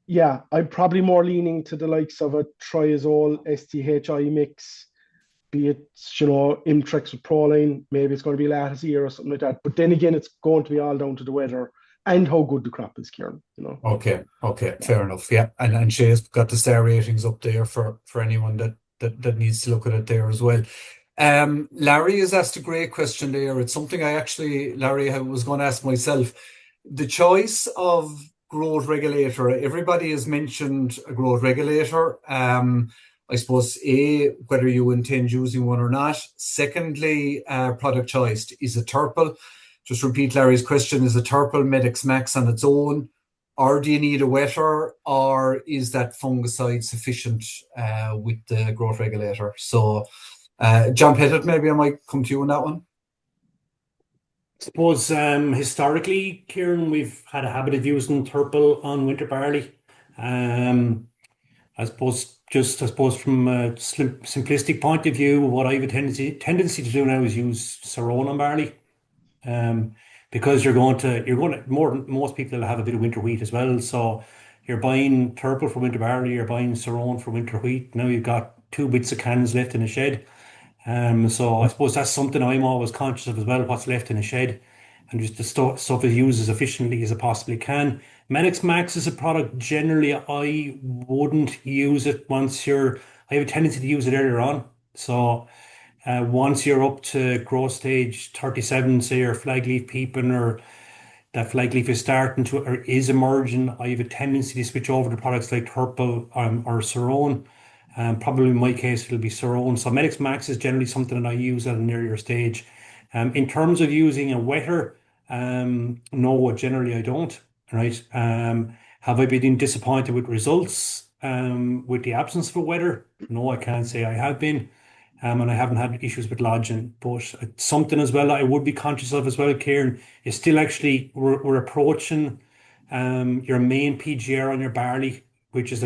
yeah, I'm probably more leaning to the likes of a triazole STHI mix, be it, you know, Imtrex with Proline, maybe it's going to be Lattice or something like that. But then again, it's going to be all down to the weather and how good the crop is, Ciaran, you know. Okay. Okay. Fair enough. Yeah. And Shay's got the star ratings up there for anyone that needs to look at it there as well. Larry has asked a great question there. It's something Larry, I was going to ask myself. The choice of growth regulator, everybody has mentioned a growth regulator. I suppose, whether you intend using one or not. Secondly, product choice. Is it Turple? Just repeat Larry's question. Is it Turple Medix Max on its own? Or do you need a wetter? Or is that fungicide sufficient with the growth regulator? So, John Pettit, maybe I might come to you on that one. I suppose historically, Ciaran, we've had a habit of using Turple on winter barley. I suppose from a simplistic point of view, what I have a tendency to do now is use Ciaran on barley. Because you're going to more than most people have a bit of winter wheat as well. So you're buying Turple for winter barley, you're buying Ciaran for winter wheat. Now you've got two bits of cans left in the shed. So I suppose that's something I'm always conscious of as well, what's left in the shed, and just the stuff is used as efficiently as it possibly can. Medix Max is a product generally I wouldn't use it I have a tendency to use it earlier on. So once you're up to growth stage 37, say your flag leaf peeping or that flag leaf is starting to or is emerging, I have a tendency to switch over to products like Turple or Ciaran. Probably in my case, it'll be Ciaran. So Medix Max is generally something that I use at an earlier stage. In terms of using a wetter, no, generally I don't. Right? Have I been disappointed with results with the absence of a wetter? No, I can't say I have been. And I haven't had issues with lodging. But it's something as well that I would be conscious of as well, Ciaran, is still actually we're approaching your main PGR on your barley, which is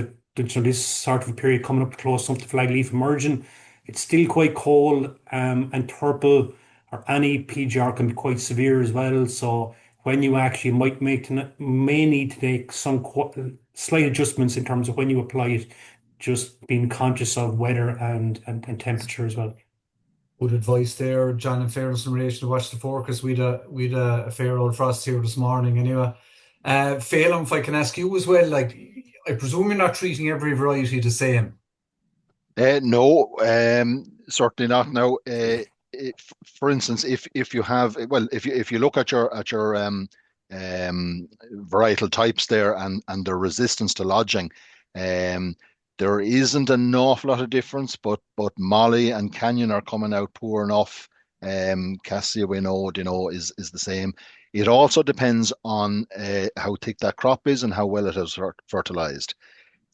so this sort of a period coming up close to flag leaf emerging. It's still quite cold, and Turple or any PGR can be quite severe as well. So when you actually may need to make some slight adjustments in terms of when you apply it, just being conscious of weather and temperature as well. Good advice there, John, in fairness in relation to watch the forecast. We'd a fair old frost here this morning anyway. Phelan, if I can ask you as well, like I presume you're not treating every variety the same. No, certainly not. Now, for instance, if you have if you look at your varietal types there and their resistance to lodging, there isn't an awful lot of difference, but Molly and Canyon are coming out poor enough. Cassia, we know, is the same. It also depends on how thick that crop is and how well it has fertilized.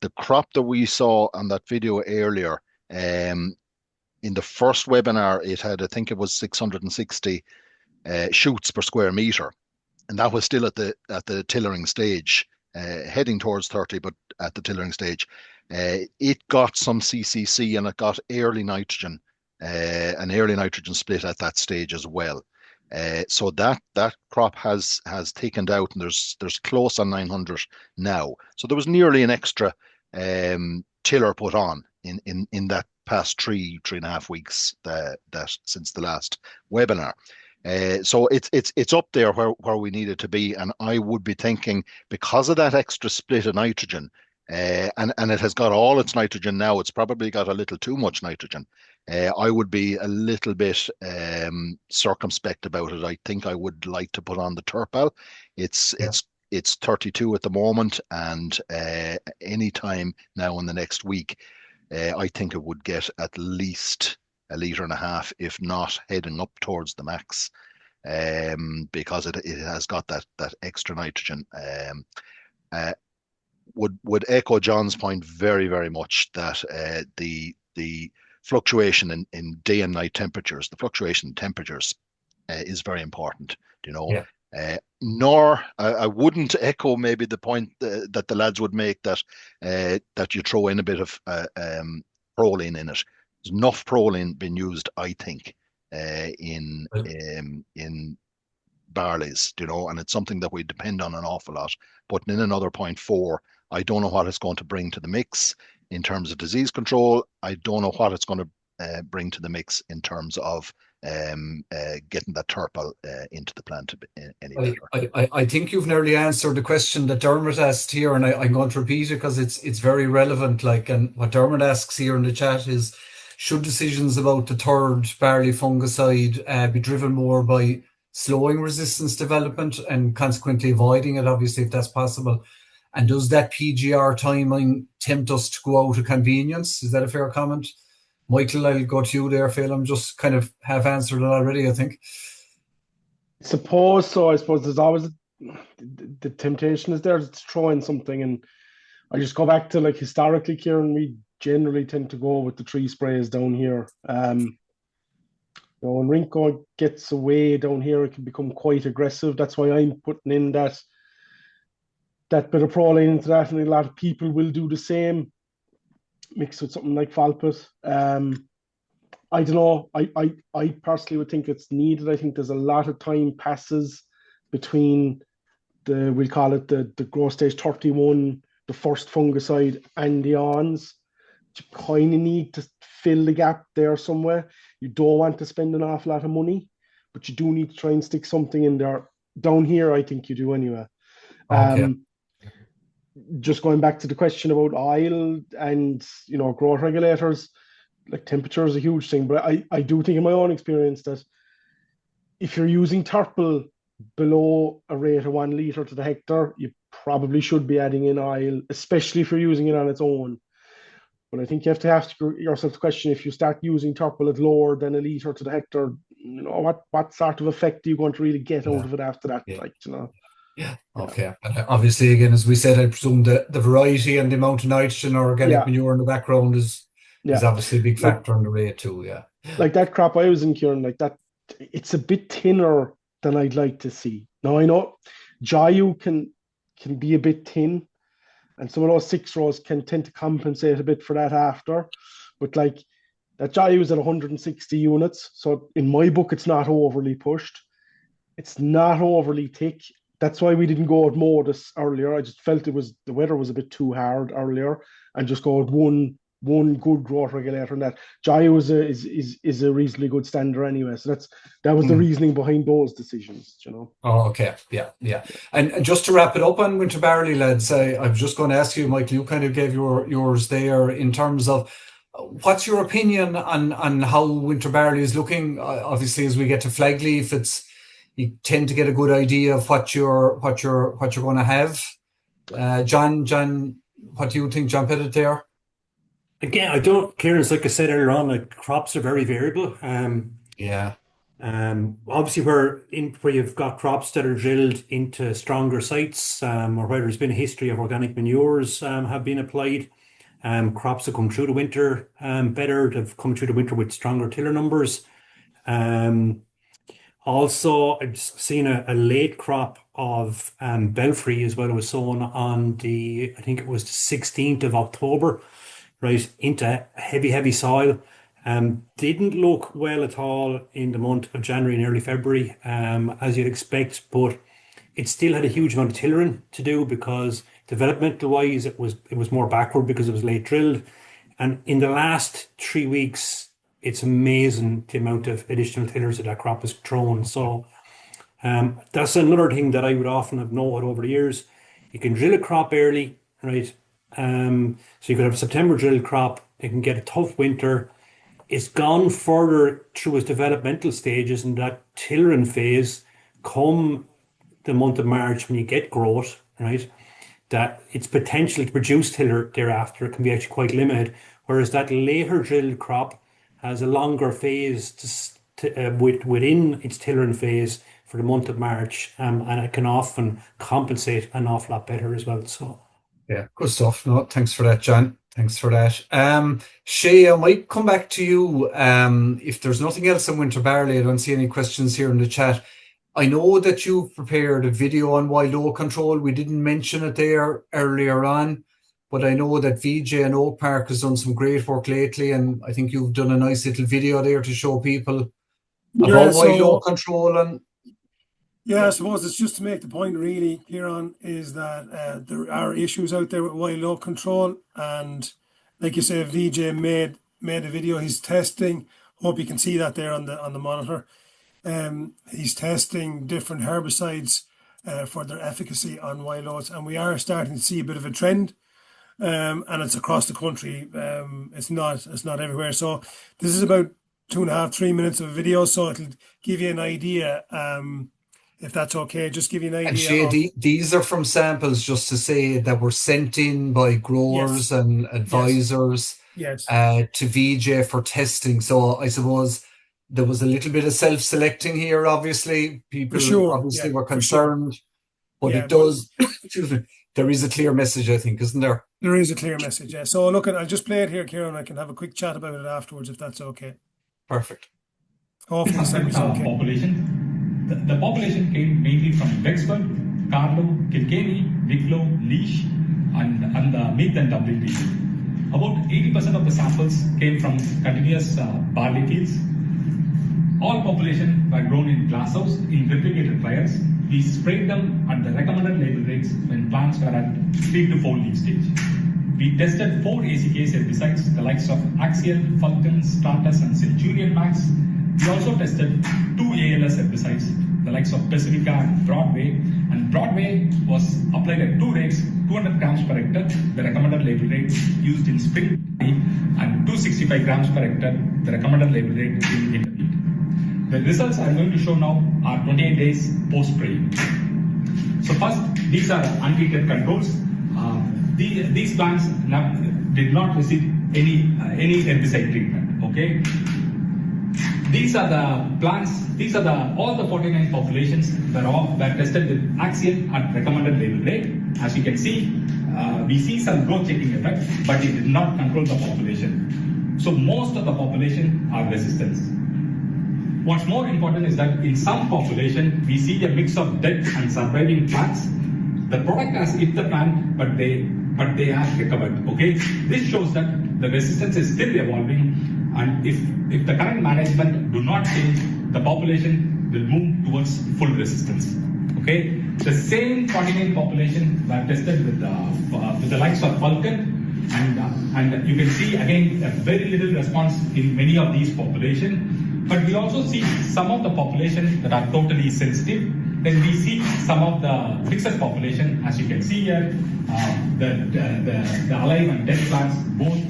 The crop that we saw on that video earlier, in the first webinar, it had, I think it was 660 shoots per square meter, and that was still at the tillering stage, heading towards 30, but at the tillering stage. It got some CCC and it got early nitrogen, an early nitrogen split at that stage as well. So that crop has taken out, and there's close on 900 now. So there was nearly an extra tiller put on in that past three and a half weeks that since the last webinar. So it's up there where we need it to be, and I would be thinking, because of that extra split of nitrogen, and it has got all its nitrogen now, it's probably got a little too much nitrogen. I would be a little bit circumspect about it. I think I would like to put on the turpal. It's Yeah. it's 32 at the moment, and any time now in the next week, I think it would get at least a litre and a half, if not heading up towards the max, because it has got that extra nitrogen. Uh, would echo John's point very, very much that the fluctuation in day and night temperatures, the fluctuation in temperatures is very important. You know, Yeah. nor I wouldn't echo maybe the point that the lads would make that that you throw in a bit of proline in it. There's enough proline being used, I think, in barleys, you know, and it's something that we depend on an awful lot. Putting in another 0.4, I don't know what it's going to bring to the mix in terms of disease control. I don't know what it's going to bring to the mix in terms of getting that turpal into the plant any better. I think you've nearly answered the question that Dermot asked here, and I'm going to repeat it because it's very relevant. Like, and what Dermot asks here in the chat is, should decisions about the third barley fungicide be driven more by slowing resistance development and consequently avoiding it, obviously, if that's possible? And does that PGR timing tempt us to go out of convenience? Is that a fair comment? Michael, I'll go to you there, Phil. I'm just kind of have answered it already, I think. Suppose so. I suppose there's always the temptation is there to throw in something, and I just go back to like historically, Ciaran, we generally tend to go with the tree sprays down here. You know, when Rinko gets away down here, it can become quite aggressive. That's why I'm putting in that bit of proline into that, and a lot of people will do the same, mixed with something like Falpet. I don't know. I personally would think it's needed. I think there's a lot of time passes between we'll call it the growth stage 31, the first fungicide, and the ons. You kind of need to fill the gap there somewhere. You don't want to spend an awful lot of money, but you do need to try and stick something in there. Down here, I think you do anyway. Okay. Just going back to the question about oil and, you know, growth regulators, like temperature is a huge thing, but I do think in my own experience that if you're using turpal below a rate of 1 litre to the hectare, you probably should be adding in oil, especially if you're using it on its own. But I think you have to ask yourself the question, if you start using turpal at lower than a litre to the hectare, you know, what sort of effect are you going to really get out of it after that? Yeah. Like, you know. Yeah. Okay. And obviously, again, as we said, I presume the variety and the amount of nitrogen or organic manure in the background is obviously a big factor in the rate too. Yeah. Like that crop I was in, Ciaran, like that, it's a bit thinner than I'd like to see. Now I know Jayu can be a bit thin, and some of those 6 rows can tend to compensate a bit for that after. But like that Jayu is at 160 units, so in my book it's not overly pushed. It's not overly thick. That's why we didn't go with more this earlier. I just felt the weather was a bit too hard earlier, and just go with one good growth regulator, and that Jayu is a reasonably good standard anyway. So that was the reasoning behind those decisions, you know. Oh, okay. Yeah. And just to wrap it up on winter barley, lads, I'm just going to ask you, Michael, you kind of gave yours there in terms of what's your opinion on how winter barley is looking? Obviously, as we get to flag leaf, you tend to get a good idea of what you're going to have. John, what do you think? Jump at it there. Again, Ciaran's, like I said earlier on, like crops are very variable. Obviously where you've got crops that are drilled into stronger sites, or where there's been a history of organic manures have been applied, crops that come through the winter better, they've come through the winter with stronger tiller numbers. Also, I've seen a late crop of Belfry as well. It was sown on I think it was the 16th of October, right, into heavy soil. Didn't look well at all in the month of January and early February, as you'd expect, but it still had a huge amount of tillering to do because developmental wise it was more backward because it was late drilled. And in the last 3 weeks, it's amazing the amount of additional tillers that crop has thrown. So that's another thing that I would often have noted over the years. You can drill a crop early, right? So you could have a September drill crop. It can get a tough winter. it's gone further through its developmental stages, and that tillering phase come the month of March when you get growth, right? That its potential to produce tiller thereafter can be actually quite limited, whereas that later drilled crop has a longer phase within its tillering phase for the month of March, and it can often compensate an awful lot better as well. So. Yeah, good stuff. No, thanks for that, John. Thanks for that. Shay, I might come back to you. If there's nothing else on winter barley, I don't see any questions here in the chat. I know that you've prepared a video on wild oat control. We didn't mention it there earlier on, but I know that VJ and Oak Park has done some great work lately, and I think you've done a nice little video there to show people about wild oat control. And yeah, I suppose it's just to make the point, really, Ciaran, is that there are issues out there with wild oat control, and like you say, VJ made a video. He's testing. Hope you can see that there on the monitor. He's testing different herbicides for their efficacy on wild oats, and we are starting to see a bit of a trend. And it's across the country. It's not everywhere. So this is about 2.5, 3 minutes of a video, so it'll give you an idea. If that's okay, just give you an idea. And Shay, these are from samples, just to say, that were sent in by growers and advisors to VJ for testing. So I suppose there was a little bit of self-selecting here, obviously. People obviously were concerned. But it does, excuse me, there is a clear message, I think, isn't there? There is a clear message, yeah. So look, I'll just play it here, Ciaran. I can have a quick chat about it afterwards, if that's okay. Perfect. Hopefully it's okay. Population. The population came mainly from Wexford, Carlow, Kilkenny, Wicklow, Laois, and the Meath and Dublin region. About 80% of the samples came from continuous barley fields. All population were grown in glasshouse in replicated trials. We sprayed them at the recommended label rates when plants were at 3 to 4 leaf stage. We tested 4 ACKs herbicides, the likes of Axial, Falcon, Stratus, and Centurion Max. We also tested 2 ALS herbicides, the likes of Pacifica and Broadway. And Broadway was applied at 2 rates, 200 grams per hectare, the recommended label rate used in spring, and 265 grams per hectare, the recommended label rate in winter wheat. The results I'm going to show now are 28 days post-spraying. So first, these are untreated controls. These plants did not receive any herbicide treatment. Okay. These are the plants. These are all the 49 populations that were tested with Axial at recommended label rate. As you can see, we see some growth checking effect, but it did not control the population. So most of the population are resistant. What's more important is that in some population, we see a mix of dead and surviving plants. The product has hit the plant, but they have recovered. Okay, this shows that the resistance is still evolving, and if the current management do not change, the population will move towards full resistance. Okay, the same 49 population were tested with the likes of Falcon, and you can see again a very little response in many of these populations. But we also see some of the population that are totally sensitive. Then we see some of the mixed population, as you can see here, the alive and dead plants both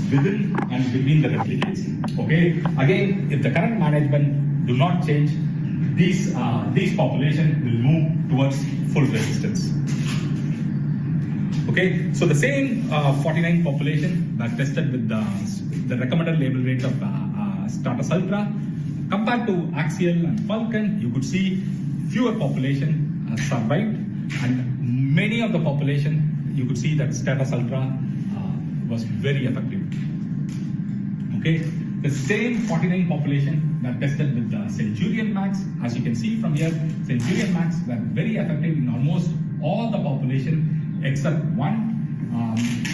within and between the replicates. Okay. Again, if the current management do not change, these population will move towards full resistance. Okay. So the same 49 population that tested with the recommended label rate of Stratus Ultra. Compared to Axial and Falcon, you could see fewer population survived, and many of the population, you could see that Stratus Ultra was very effective. Okay, the same 49 population that tested with the Centurion Max, as you can see from here, Centurion Max were very effective in almost all the population except one.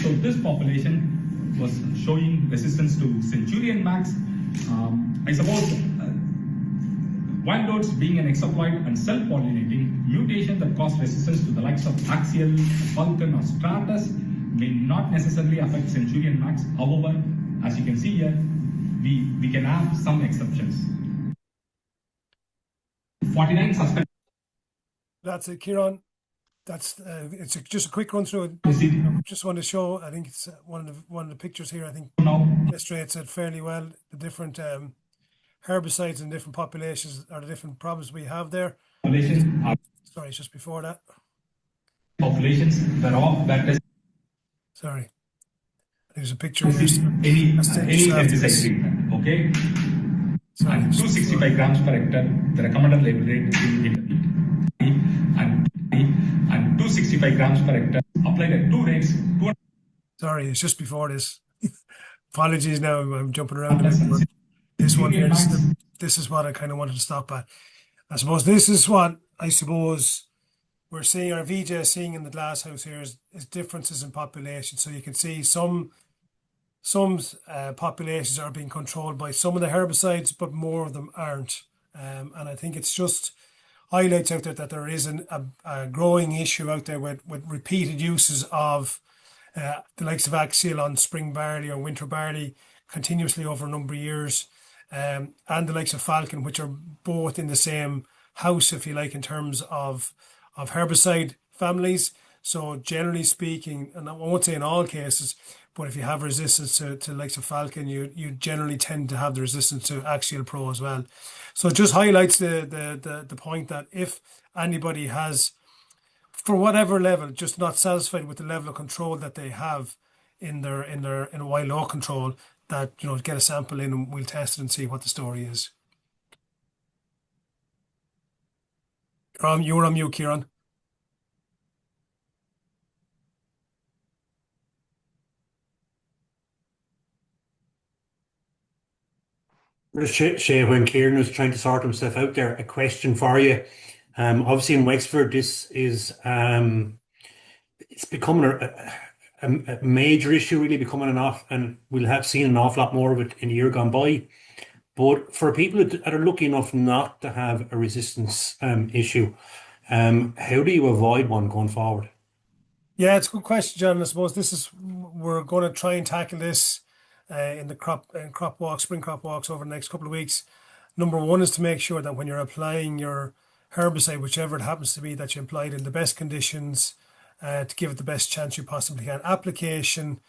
So this population was showing resistance to Centurion Max. I suppose wild oats being an exploit and self-pollinating mutation that cause resistance to the likes of Axial, Falcon, or Stratus may not necessarily affect Centurion Max. However, as you can see here, we can have some exceptions. 49 suspects. That's it, Ciaran. that's just a quick run through. Just want to show. I think it's one of the pictures here. I think illustrates it fairly well. The different herbicides and different populations or the different problems we have there. Sorry, it's just before that. Populations that sorry. There's a picture here. Any herbicide treatment, okay? Sorry, and 265 grams per hectare, the recommended label rate in and 265 grams per hectare, applied at 2 rates. Sorry, it's just before this. Apologies now, I'm jumping around a bit. But this one here, this is what I kind of wanted to stop at. I suppose this is what we're seeing, our VJ is seeing in the glass house here is differences in population. So you can see some populations are being controlled by some of the herbicides, but more of them aren't. And I think it's just highlights out there that there is a growing issue out there with repeated uses of the likes of Axial on spring barley or winter barley continuously over a number of years, and the likes of Falcon, which are both in the same house, if you like, in terms of herbicide families. So generally speaking, and I won't say in all cases, but if you have resistance to the likes of Falcon, you generally tend to have the resistance to Axial Pro as well. So it just highlights the point that if anybody has, for whatever level, just not satisfied with the level of control that they have in wild oat control, that get a sample in and we'll test it and see what the story is. You were on mute, Ciaran. Shay, when Ciaran was trying to sort himself out there, a question for you. Obviously in Wexford, this is it's becoming a major issue, really becoming and we'll have seen an awful lot more of it in the year gone by. But for people that are lucky enough not to have a resistance issue, how do you avoid one going forward? Yeah, it's a good question, John. I suppose we're going to try and tackle this in the spring crop walks over the next couple of weeks. Number one is to make sure that when you're applying your herbicide, whichever it happens to be, that you apply it in the best conditions to give it the best chance you possibly can. Application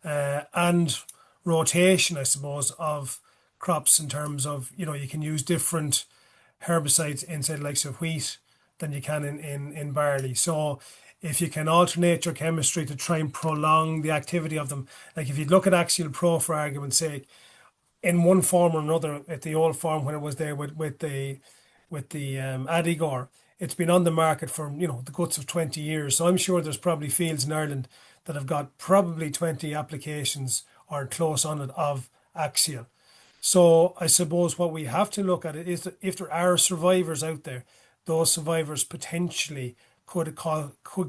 and rotation, I suppose, of crops in terms of, you can use different herbicides inside the likes of wheat than you can in barley. So if you can alternate your chemistry to try and prolong the activity of them, like if you look at Axial Pro for argument's sake, in one form or another, at the old form when it was there with the Adigor, it's been on the market for the guts of 20 years. So I'm sure there's probably fields in Ireland that have got probably 20 applications or close on it of Axial. So I suppose what we have to look at it is that if there are survivors out there, those survivors potentially could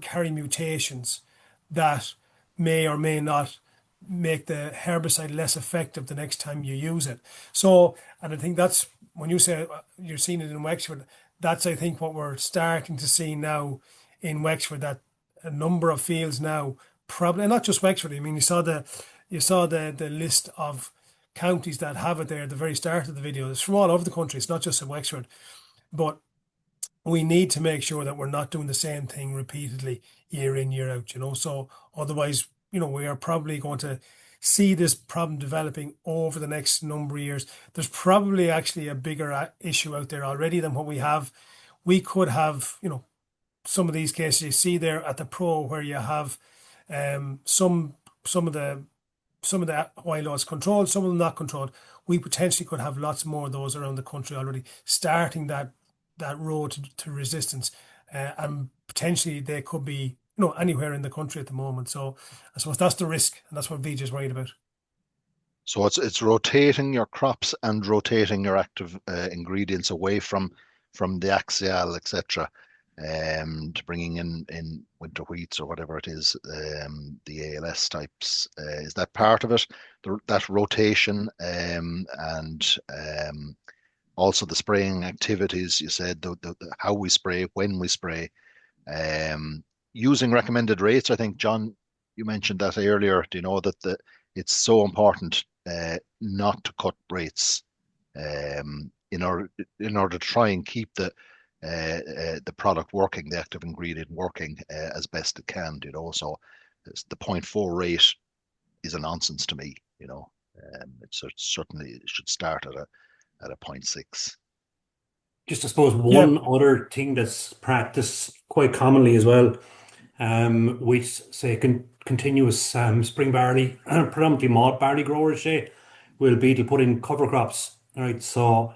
carry mutations that may or may not make the herbicide less effective the next time you use it. So, and I think that's when you say you're seeing it in Wexford, that's I think what we're starting to see now in Wexford, that a number of fields now, probably not just Wexford. I mean, you saw the list of counties that have it there at the very start of the video. It's from all over the country. It's not just in Wexford, but we need to make sure that we're not doing the same thing repeatedly year in, year out, so otherwise, we are probably going to see this problem developing over the next number of years. There's probably actually a bigger issue out there already than what we have. We could have, some of these cases you see there at the Pro where you have some of the wild oats controlled, some of them not controlled. We potentially could have lots more of those around the country already, starting that road to resistance, and potentially they could be anywhere in the country at the moment. So I suppose that's the risk, and that's what VJ is worried about. So it's rotating your crops and rotating your active ingredients away from the Axial, etc., to bringing in winter wheats or whatever it is, the ALS types. Is that part of it? That rotation, and also the spraying activities. You said the how we spray, when we spray, using recommended rates. I think John, you mentioned that earlier. Do you know that it's so important not to cut rates in order to try and keep the the product working, the active ingredient working as best it can, So the 0.4 rate is a nonsense to me, certainly it should start at a 0.6. Just I suppose Yeah, one other thing that's practiced quite commonly as well, with say continuous spring barley, predominantly malt barley growers say, will be to put in cover crops, right? So,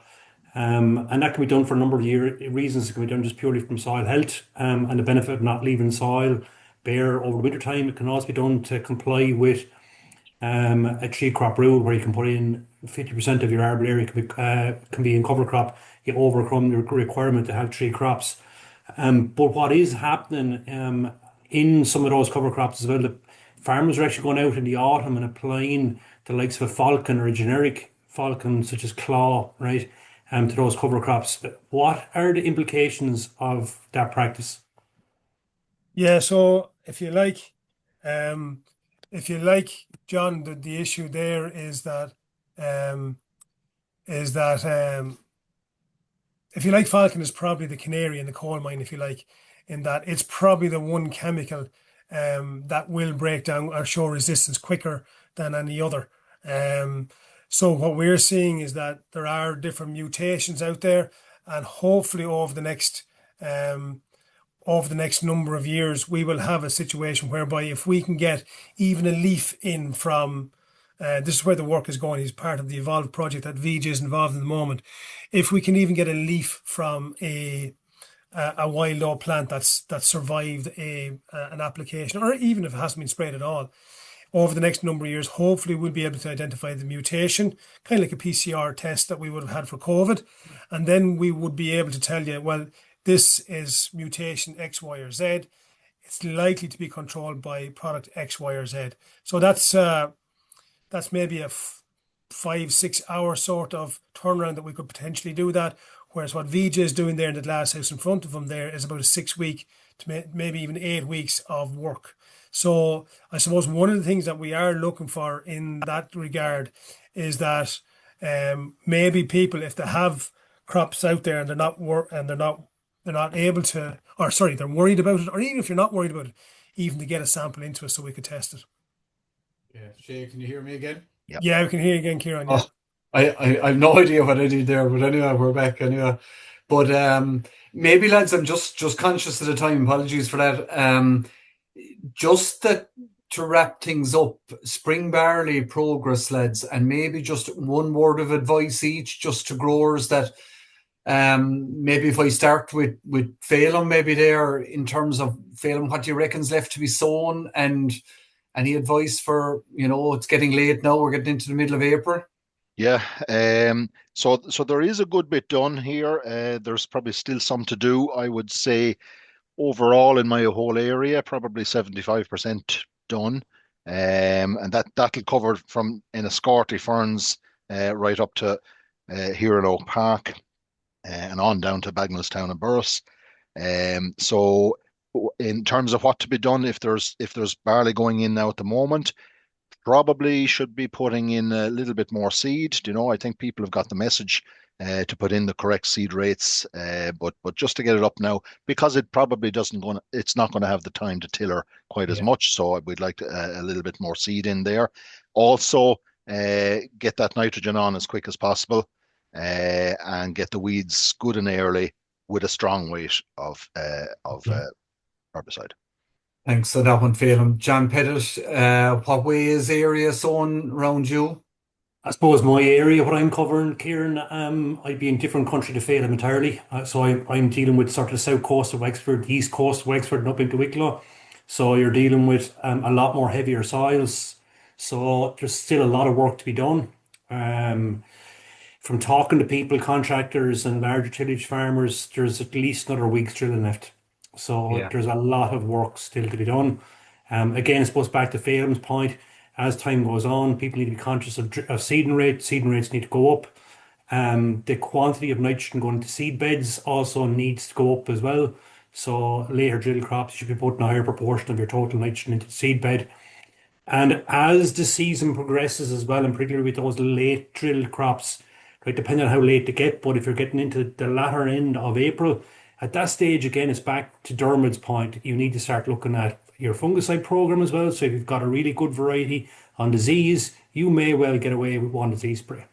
and that can be done for a number of reasons. It can be done just purely from soil health, and the benefit of not leaving soil bare over the winter time. It can also be done to comply with a three crop rule where you can put in 50% of your arable area can be in cover crop. You overcome the requirement to have three crops. But what is happening in some of those cover crops as well, the farmers are actually going out in the autumn and applying the likes of a falcon or a generic falcon such as claw, right, to those cover crops. What are the implications of that practice? yeah. So um, if you like, John, the issue there um, is that if you like, Falcon is probably the canary in the coal mine, if you like, in that it's probably the one chemical that will break down or show resistance quicker than any other. Um, so what we're seeing is that there are different mutations out there, and hopefully um, over the next number of years, we will have a situation whereby if we can get even a leaf in from this is where the work is going. He's part of the Evolve project that VJ is involved in the moment. If we can even get a leaf from a wild oat plant that survived an application, or even if it hasn't been sprayed at all, over the next number of years, hopefully we'll be able to identify the mutation, kind of like a PCR test that we would have had for COVID, and then we would be able to tell you, well, this is mutation X, Y, or Z. It's likely to be controlled by product X, Y, or Z. So that's maybe a 5 6 hour sort of turnaround that we could potentially do that. Whereas what VJ is doing there in the glass house in front of him there is about a 6 week to maybe even 8 weeks of work. So I suppose one of the things that we are looking for in that regard is that maybe people, if they have crops out there and they're not able to, or sorry, they're worried about it, or even if you're not worried about it, even to get a sample into us so we could test it. Yeah, Shay, can you hear me again? Yep. Yeah, we can hear you again, Ciaran. Yeah. Oh, I have no idea what I did there, but anyway, we're back anyway. But maybe lads, I'm just conscious of the time. Apologies for that. Just that to wrap things up, spring barley progress, lads, and maybe just one word of advice each, just to growers that maybe if I start with Phelan, maybe there in terms of Phelan, what do you reckon's left to be sown, and any advice for, it's getting late now, we're getting into the middle of April. Yeah, so there is a good bit done here. There's probably still some to do. I would say overall in my whole area, probably 75% done. And that'll cover from Enniscorthy Ferns right up to here in Oak Park and on down to Bagnallstown and Burris. So in terms of what to be done, if there's barley going in now at the moment, probably should be putting in a little bit more seed. I think people have got the message to put in the correct seed rates, but just to get it up now, because it probably it's not going to have the time to tiller quite as much. So we'd like a little bit more seed in there. Also, get that nitrogen on as quick as possible, and get the weeds good and early with a strong weight of herbicide. Thanks for that one, Phelan. John Pettit, what way is area sown around you? I suppose my area, what I'm covering, Ciaran, I'd be in different country to Phelan entirely. So I'm dealing with sort of the south coast of Wexford, the east coast of Wexford, and up into Wicklow. So you're dealing with a lot more heavier soils. So there's still a lot of work to be done. From talking to people, contractors, and larger tillage farmers, there's at least another week's drilling left. So there's a lot of work still to be done. Again, I suppose back to Phelan's point, as time goes on, people need to be conscious of seeding rate. Seeding rates need to go up. The quantity of nitrogen going into seed beds also needs to go up as well. So later drill crops, you should be putting a higher proportion of your total nitrogen into the seed bed. And as the season progresses as well, and particularly with those late drill crops, right, depending on how late they get, but if you're getting into the latter end of April, at that stage, again, it's back to Dermot's point. You need to start looking at your fungicide program as well. So if you've got a really good variety on disease, you may well get away with one disease spray,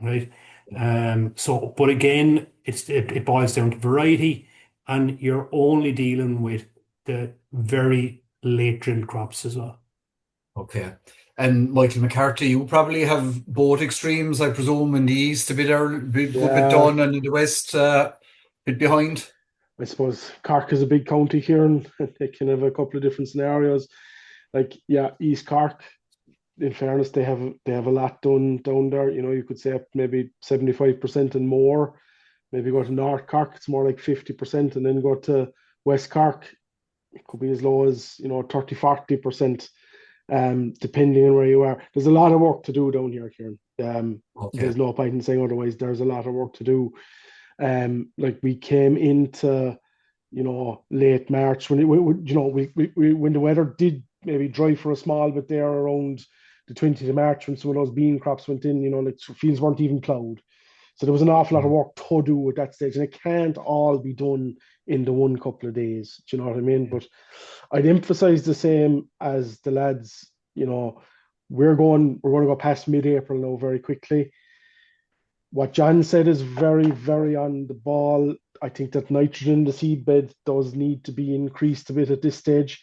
right? But again, it boils down to variety, and you're only dealing with the very late drilled crops as well. Okay. And Michael McCarthy, you probably have both extremes, I presume, in the east a bit early, good bit done, and in the west a bit behind. I suppose Cork is a big county here, and they can have a couple of different scenarios. Like, yeah, East Cork, in fairness, they have a lot done down there. You know, you could say up maybe 75% and more. Maybe go to North Cork, it's more like 50%, and then go to West Cork, it could be as low as, 30, 40%, depending on where you are. There's a lot of work to do down here, Ciaran. Okay. There's no point in saying otherwise. There's a lot of work to do. Like we came into, late March when when the weather did maybe dry for a small bit there around the 20th of March when some of those bean crops went in, like fields weren't even ploughed. So there was an awful lot of work to do at that stage, and it can't all be done in the one couple of days. Do you know what I mean? But I'd emphasize the same as the lads. We're going to go past mid-April now very quickly. What John said is very, very on the ball. I think that nitrogen in the seed bed does need to be increased a bit at this stage.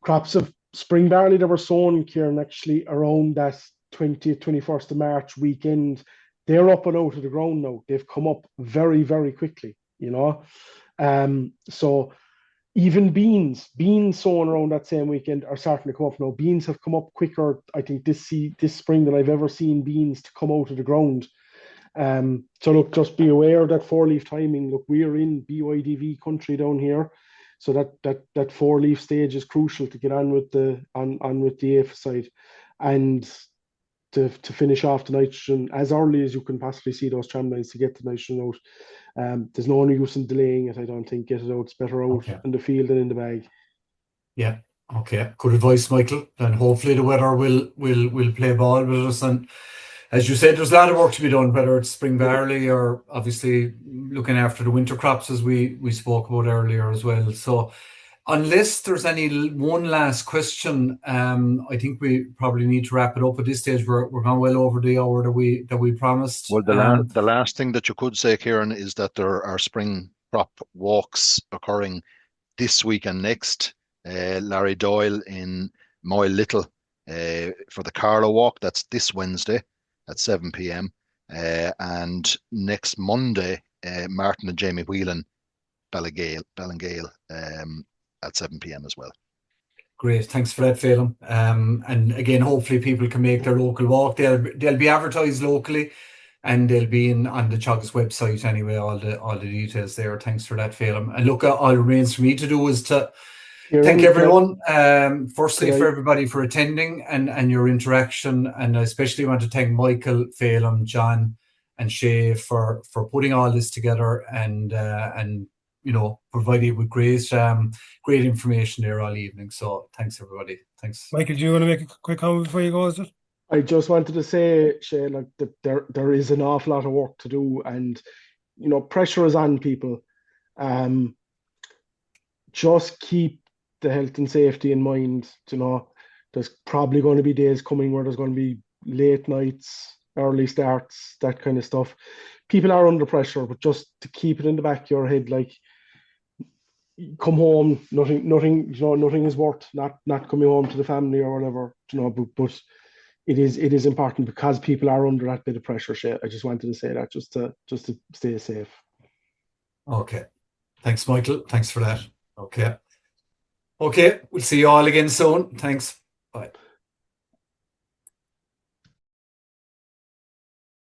Crops of spring barley that were sown, Ciaran, actually around that 20th, 21st of March weekend, they're up and out of the ground now. They've come up very, very quickly, So even beans sown around that same weekend are starting to come up now. Beans have come up quicker, I think, this spring than I've ever seen beans to come out of the ground. So look, just be aware of that four-leaf timing. Look, we're in BYDV country down here, so that four-leaf stage is crucial to get on with the aphicide, and to finish off the nitrogen as early as you can possibly see those tramlines to get the nitrogen out. There's no use in delaying it, I don't think. Get it out. It's better out in the field than in the bag. Yeah. Okay. Good advice, Michael. And hopefully the weather will play ball with us. And as you said, there's a lot of work to be done, whether it's spring barley or obviously looking after the winter crops, as we spoke about earlier as well. So unless there's any one last question, I think we probably need to wrap it up at this stage. We're going well over the hour that we promised. Well, the last thing that you could say, Ciaran, is that there are spring crop walks occurring this week and next. Larry Doyle in Moyle Little for the Carlow Walk. That's this Wednesday at 7 p.m. And next Monday, Martin and Jamie Whelan, Ballingale at 7 p.m. as well. Great, thanks for that, Phelan. And again, hopefully people can make their local walk. They'll be advertised locally, and they'll be on the Teagasc website anyway. All the details there. Thanks for that, Phelan. And look, all remains for me to do is to thank everyone. Firstly, for everybody for attending and your interaction, and I especially want to thank Michael, Phelan, John, and Shay for putting all this together and providing with great information there all evening. So thanks, everybody. Thanks. Michael, do you want to make a quick comment before you go? Is it? I just wanted to say, Shay, like there is an awful lot of work to do, and pressure is on people. Just keep the health and safety in mind. There's probably going to be days coming where there's going to be late nights, early starts, that kind of stuff. People are under pressure, but just to keep it in the back of your head, like, come home, nothing is worth not coming home to the family or whatever, but it is important because people are under that bit of pressure. Shit, I just wanted to say that just to stay safe. Okay, thanks, Michael. Thanks for that. Okay, we'll see you all again soon. Thanks. Bye.